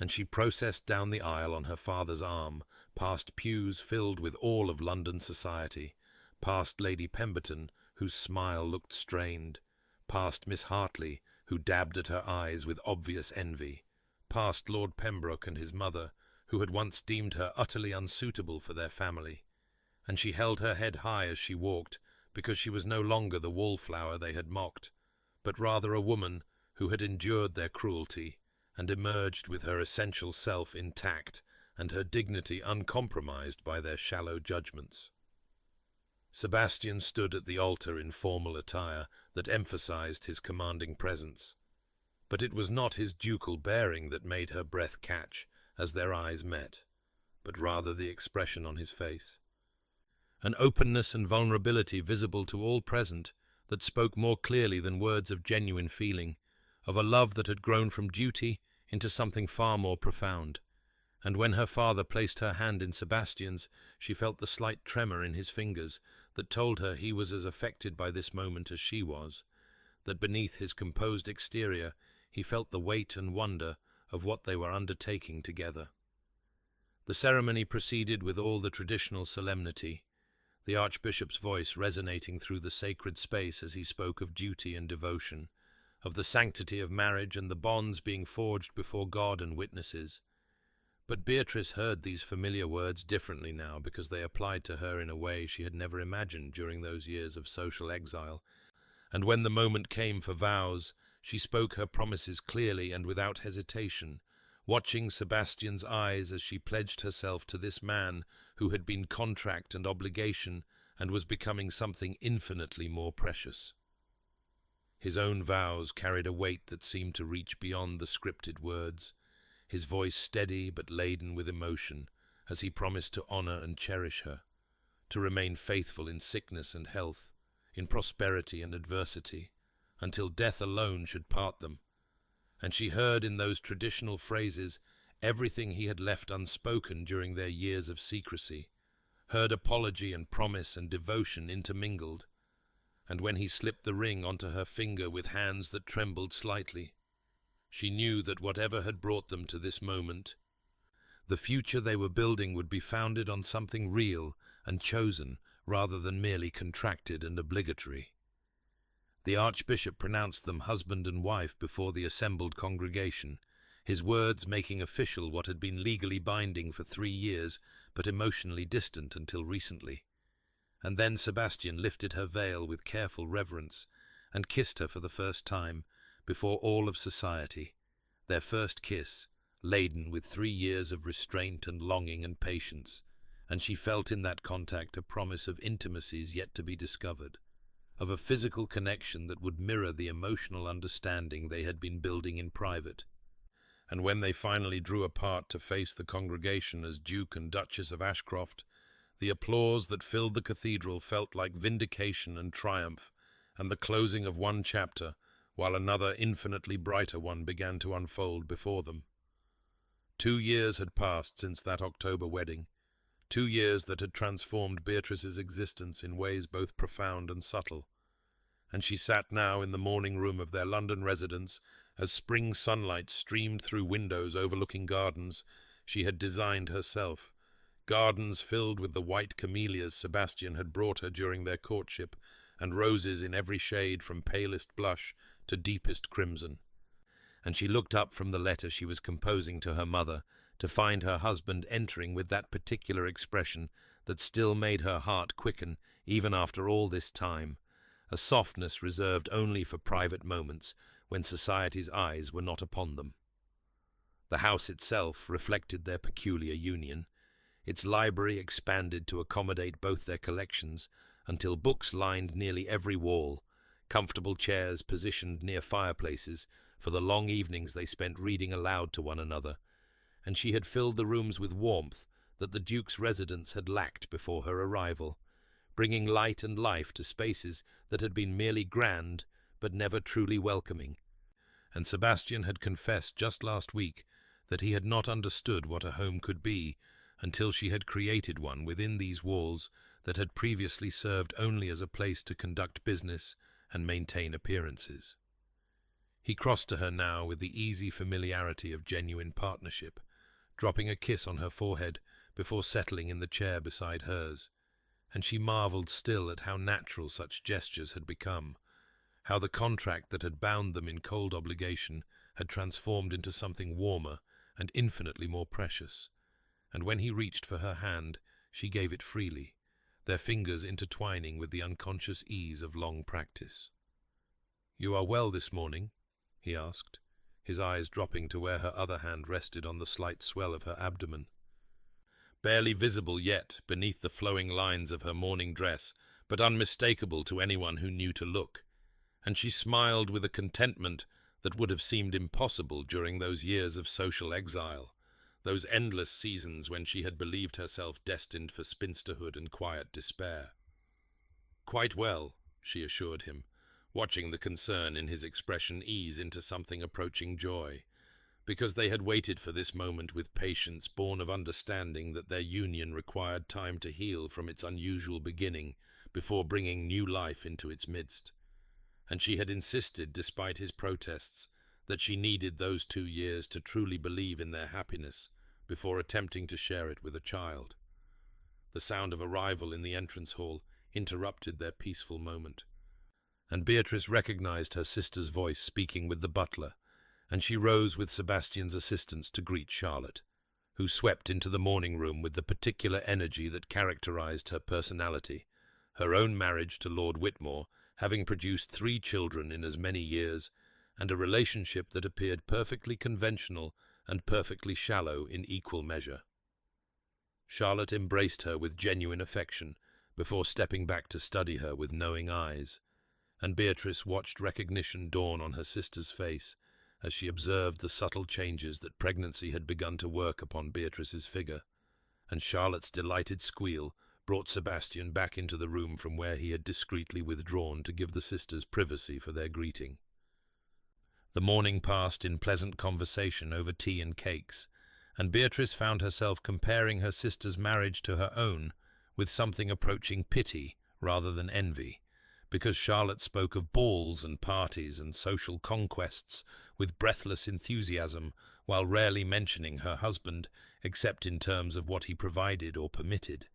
and she processed down the aisle on her father's arm, past pews filled with all of London society, past Lady Pemberton, whose smile looked strained, past Miss Hartley, who dabbed at her eyes with obvious envy, past Lord Pembroke and his mother, who had once deemed her utterly unsuitable for their family, and she held her head high as she walked, because she was no longer the wallflower they had mocked, but rather a woman who had endured their cruelty and emerged with her essential self intact and her dignity uncompromised by their shallow judgments. Sebastian stood at the altar in formal attire that emphasized his commanding presence, but it was not his ducal bearing that made her breath catch as their eyes met, but rather the expression on his face. An openness and vulnerability visible to all present that spoke more clearly than words of genuine feeling, of a love that had grown from duty into something far more profound. And when her father placed her hand in Sebastian's, she felt the slight tremor in his fingers that told her he was as affected by this moment as she was, that beneath his composed exterior he felt the weight and wonder of what they were undertaking together. The ceremony proceeded with all the traditional solemnity, the Archbishop's voice resonating through the sacred space as he spoke of duty and devotion, of the sanctity of marriage and the bonds being forged before God and witnesses. But Beatrice heard these familiar words differently now because they applied to her in a way she had never imagined during those years of social exile, and when the moment came for vows, she spoke her promises clearly and without hesitation, watching Sebastian's eyes as she pledged herself to this man who had been contract and obligation and was becoming something infinitely more precious. His own vows carried a weight that seemed to reach beyond the scripted words, his voice steady but laden with emotion as he promised to honor and cherish her, to remain faithful in sickness and health, in prosperity and adversity, until death alone should part them. And she heard in those traditional phrases everything he had left unspoken during their years of secrecy, heard apology and promise and devotion intermingled, and when he slipped the ring onto her finger with hands that trembled slightly, she knew that whatever had brought them to this moment, the future they were building would be founded on something real and chosen rather than merely contracted and obligatory. The Archbishop pronounced them husband and wife before the assembled congregation, his words making official what had been legally binding for 3 years, but emotionally distant until recently. And then Sebastian lifted her veil with careful reverence and kissed her for the first time before all of society, their first kiss, laden with 3 years of restraint and longing and patience, and she felt in that contact a promise of intimacies yet to be discovered, of a physical connection that would mirror the emotional understanding they had been building in private. And when they finally drew apart to face the congregation as Duke and Duchess of Ashcroft, the applause that filled the cathedral felt like vindication and triumph, and the closing of one chapter, while another infinitely brighter one began to unfold before them. 2 years had passed since that October wedding, 2 years that had transformed Beatrice's existence in ways both profound and subtle, and she sat now in the morning room of their London residence as spring sunlight streamed through windows overlooking gardens she had designed herself, gardens filled with the white camellias Sebastian had brought her during their courtship, and roses in every shade from palest blush to deepest crimson. And she looked up from the letter she was composing to her mother to find her husband entering with that particular expression that still made her heart quicken even after all this time, a softness reserved only for private moments when society's eyes were not upon them. The house itself reflected their peculiar union, its library expanded to accommodate both their collections until books lined nearly every wall, comfortable chairs positioned near fireplaces for the long evenings they spent reading aloud to one another, and she had filled the rooms with warmth that the Duke's residence had lacked before her arrival, bringing light and life to spaces that had been merely grand but never truly welcoming. And Sebastian had confessed just last week that he had not understood what a home could be until she had created one within these walls that had previously served only as a place to conduct business and maintain appearances. He crossed to her now with the easy familiarity of genuine partnership, dropping a kiss on her forehead before settling in the chair beside hers, and she marveled still at how natural such gestures had become, how the contract that had bound them in cold obligation had transformed into something warmer and infinitely more precious, and when he reached for her hand, she gave it freely, their fingers intertwining with the unconscious ease of long practice. "You are well this morning?" he asked, his eyes dropping to where her other hand rested on the slight swell of her abdomen. Barely visible yet beneath the flowing lines of her morning dress, but unmistakable to anyone who knew to look, and she smiled with a contentment that would have seemed impossible during those years of social exile, those endless seasons when she had believed herself destined for spinsterhood and quiet despair. "Quite well," she assured him, watching the concern in his expression ease into something approaching joy, because they had waited for this moment with patience born of understanding that their union required time to heal from its unusual beginning before bringing new life into its midst. And she had insisted, despite his protests, that she needed those 2 years to truly believe in their happiness before attempting to share it with a child. The sound of arrival in the entrance hall interrupted their peaceful moment, and Beatrice recognized her sister's voice speaking with the butler, and she rose with Sebastian's assistance to greet Charlotte, who swept into the morning room with the particular energy that characterized her personality, her own marriage to Lord Whitmore having produced 3 children in as many years, and a relationship that appeared perfectly conventional and perfectly shallow in equal measure. Charlotte embraced her with genuine affection before stepping back to study her with knowing eyes, and Beatrice watched recognition dawn on her sister's face as she observed the subtle changes that pregnancy had begun to work upon Beatrice's figure, and Charlotte's delighted squeal brought Sebastian back into the room from where he had discreetly withdrawn to give the sisters privacy for their greeting. The morning passed in pleasant conversation over tea and cakes, and Beatrice found herself comparing her sister's marriage to her own with something approaching pity rather than envy, because Charlotte spoke of balls and parties and social conquests with breathless enthusiasm, while rarely mentioning her husband except in terms of what he provided or permitted.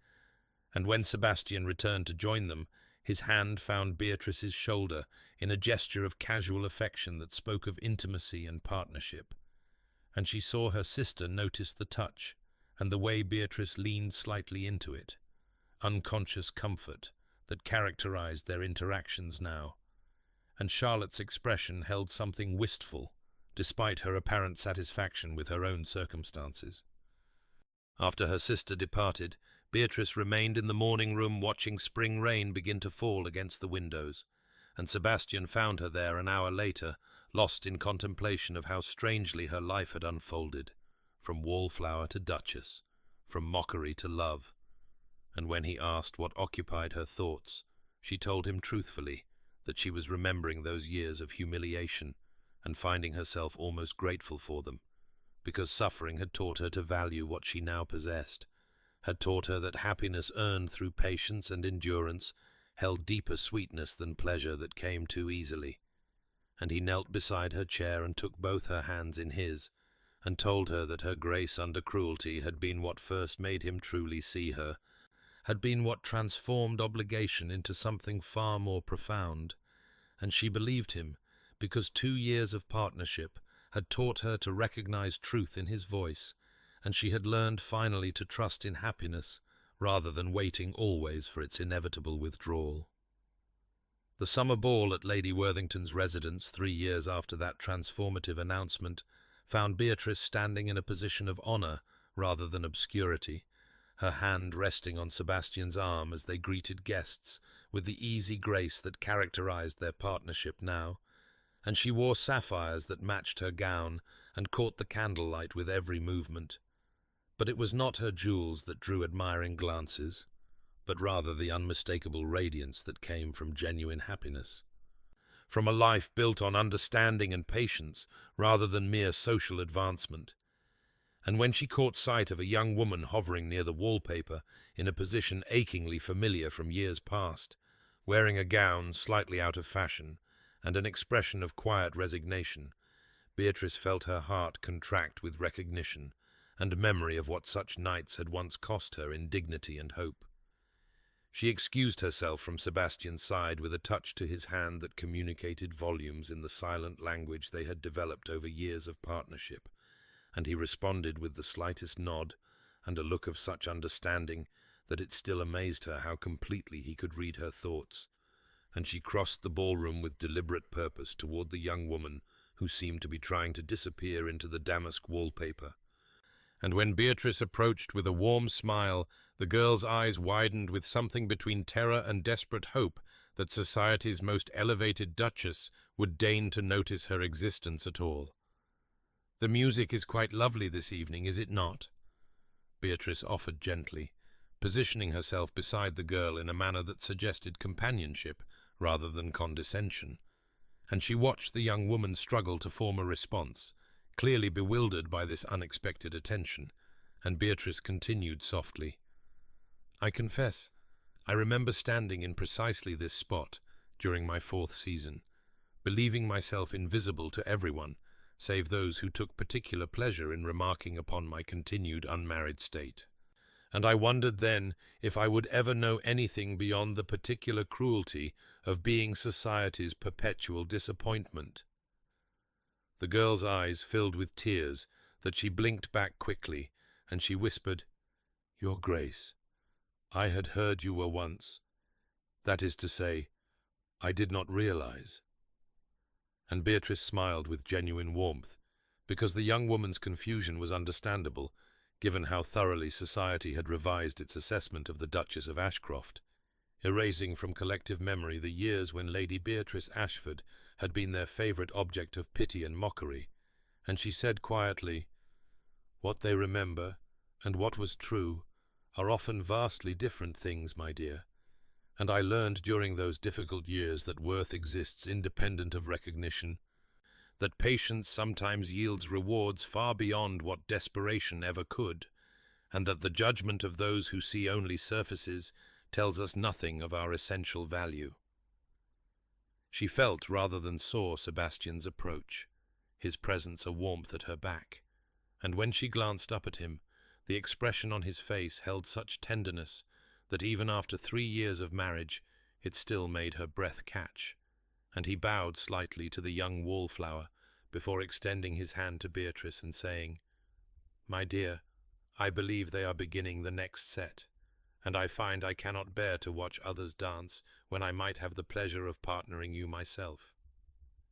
And when Sebastian returned to join them, his hand found Beatrice's shoulder in a gesture of casual affection that spoke of intimacy and partnership, and she saw her sister notice the touch and the way Beatrice leaned slightly into it, unconscious comfort that characterized their interactions now, and Charlotte's expression held something wistful, despite her apparent satisfaction with her own circumstances. After her sister departed, Beatrice remained in the morning room watching spring rain begin to fall against the windows, and Sebastian found her there an hour later, lost in contemplation of how strangely her life had unfolded, from wallflower to duchess, from mockery to love. And when he asked what occupied her thoughts, she told him truthfully that she was remembering those years of humiliation and finding herself almost grateful for them, because suffering had taught her to value what she now possessed, had taught her that happiness earned through patience and endurance held deeper sweetness than pleasure that came too easily. And he knelt beside her chair and took both her hands in his, and told her that her grace under cruelty had been what first made him truly see her, had been what transformed obligation into something far more profound, and she believed him, because 2 years of partnership had taught her to recognize truth in his voice, and she had learned finally to trust in happiness rather than waiting always for its inevitable withdrawal. The summer ball at Lady Worthington's residence 3 years after that transformative announcement found Beatrice standing in a position of honour rather than obscurity, her hand resting on Sebastian's arm as they greeted guests with the easy grace that characterized their partnership now, and she wore sapphires that matched her gown and caught the candlelight with every movement. But it was not her jewels that drew admiring glances, but rather the unmistakable radiance that came from genuine happiness, from a life built on understanding and patience rather than mere social advancement. And when she caught sight of a young woman hovering near the wallpaper in a position achingly familiar from years past, wearing a gown slightly out of fashion and an expression of quiet resignation, Beatrice felt her heart contract with recognition and memory of what such nights had once cost her in dignity and hope. She excused herself from Sebastian's side with a touch to his hand that communicated volumes in the silent language they had developed over years of partnership, and he responded with the slightest nod and a look of such understanding that it still amazed her how completely he could read her thoughts, and she crossed the ballroom with deliberate purpose toward the young woman who seemed to be trying to disappear into the damask wallpaper. And when Beatrice approached with a warm smile, the girl's eyes widened with something between terror and desperate hope that society's most elevated duchess would deign to notice her existence at all. "The music is quite lovely this evening, is it not?" Beatrice offered gently, positioning herself beside the girl in a manner that suggested companionship rather than condescension, and she watched the young woman struggle to form a response, clearly bewildered by this unexpected attention, and Beatrice continued softly, "I confess, I remember standing in precisely this spot during my 4th season, believing myself invisible to everyone, save those who took particular pleasure in remarking upon my continued unmarried state. And I wondered then if I would ever know anything beyond the particular cruelty of being society's perpetual disappointment." The girl's eyes filled with tears that she blinked back quickly, and she whispered, "Your Grace, I had heard you were once. That is to say, I did not realize." And Beatrice smiled with genuine warmth, because the young woman's confusion was understandable, given how thoroughly society had revised its assessment of the Duchess of Ashcroft, erasing from collective memory the years when Lady Beatrice Ashford had been their favourite object of pity and mockery, and she said quietly, "What they remember, and what was true, are often vastly different things, my dear, and I learned during those difficult years that worth exists independent of recognition, that patience sometimes yields rewards far beyond what desperation ever could, and that the judgment of those who see only surfaces tells us nothing of our essential value." She felt rather than saw Sebastian's approach, his presence a warmth at her back, and when she glanced up at him, the expression on his face held such tenderness that even after 3 years of marriage it still made her breath catch, and he bowed slightly to the young wallflower before extending his hand to Beatrice and saying, "My dear, I believe they are beginning the next set, and I find I cannot bear to watch others dance when I might have the pleasure of partnering you myself."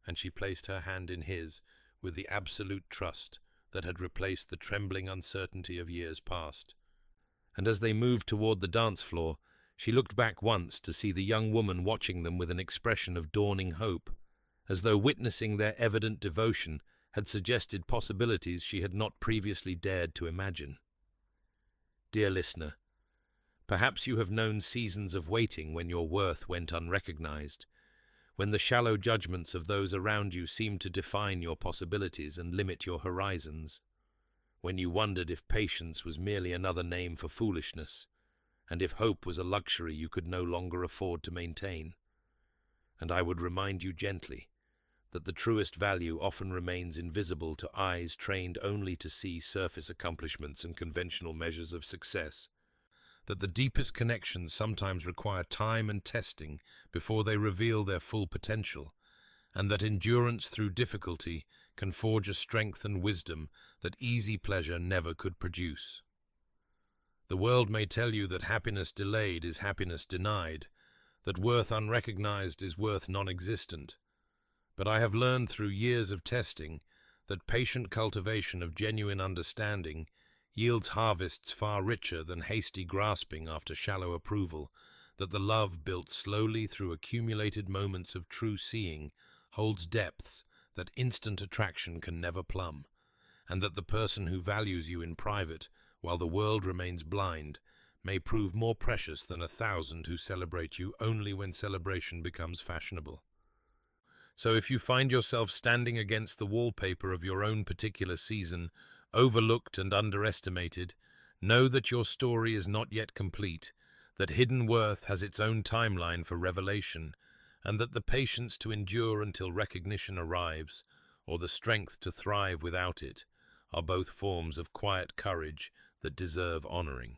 And she placed her hand in his with the absolute trust that had replaced the trembling uncertainty of years past. And as they moved toward the dance floor, she looked back once to see the young woman watching them with an expression of dawning hope, as though witnessing their evident devotion had suggested possibilities she had not previously dared to imagine. Dear listener, perhaps you have known seasons of waiting when your worth went unrecognized, when the shallow judgments of those around you seemed to define your possibilities and limit your horizons, when you wondered if patience was merely another name for foolishness, and if hope was a luxury you could no longer afford to maintain. And I would remind you gently that the truest value often remains invisible to eyes trained only to see surface accomplishments and conventional measures of success, that the deepest connections sometimes require time and testing before they reveal their full potential, and that endurance through difficulty can forge a strength and wisdom that easy pleasure never could produce. The world may tell you that happiness delayed is happiness denied, that worth unrecognized is worth non-existent, but I have learned through years of testing that patient cultivation of genuine understanding yields harvests far richer than hasty grasping after shallow approval, that the love built slowly through accumulated moments of true seeing holds depths that instant attraction can never plumb, and that the person who values you in private while the world remains blind may prove more precious than 1,000 who celebrate you only when celebration becomes fashionable. So if you find yourself standing against the wallpaper of your own particular season, overlooked and underestimated, know that your story is not yet complete, that hidden worth has its own timeline for revelation, and that the patience to endure until recognition arrives, or the strength to thrive without it, are both forms of quiet courage that deserve honoring.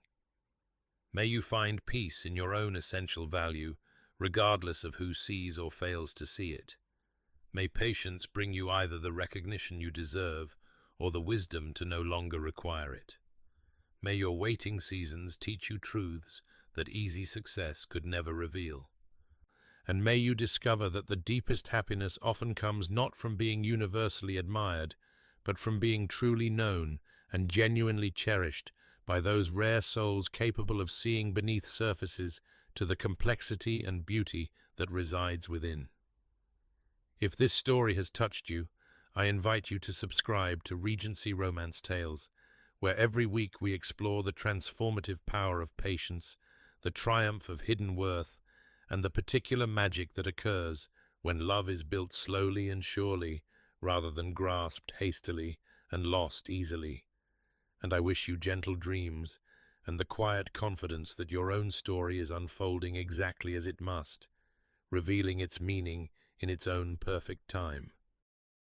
May you find peace in your own essential value, regardless of who sees or fails to see it. May patience bring you either the recognition you deserve or the wisdom to no longer require it. May your waiting seasons teach you truths that easy success could never reveal. And may you discover that the deepest happiness often comes not from being universally admired, but from being truly known and genuinely cherished by those rare souls capable of seeing beneath surfaces to the complexity and beauty that resides within. If this story has touched you, I invite you to subscribe to Regency Romance Tales, where every week we explore the transformative power of patience, the triumph of hidden worth, and the particular magic that occurs when love is built slowly and surely, rather than grasped hastily and lost easily. And I wish you gentle dreams and the quiet confidence that your own story is unfolding exactly as it must, revealing its meaning in its own perfect time.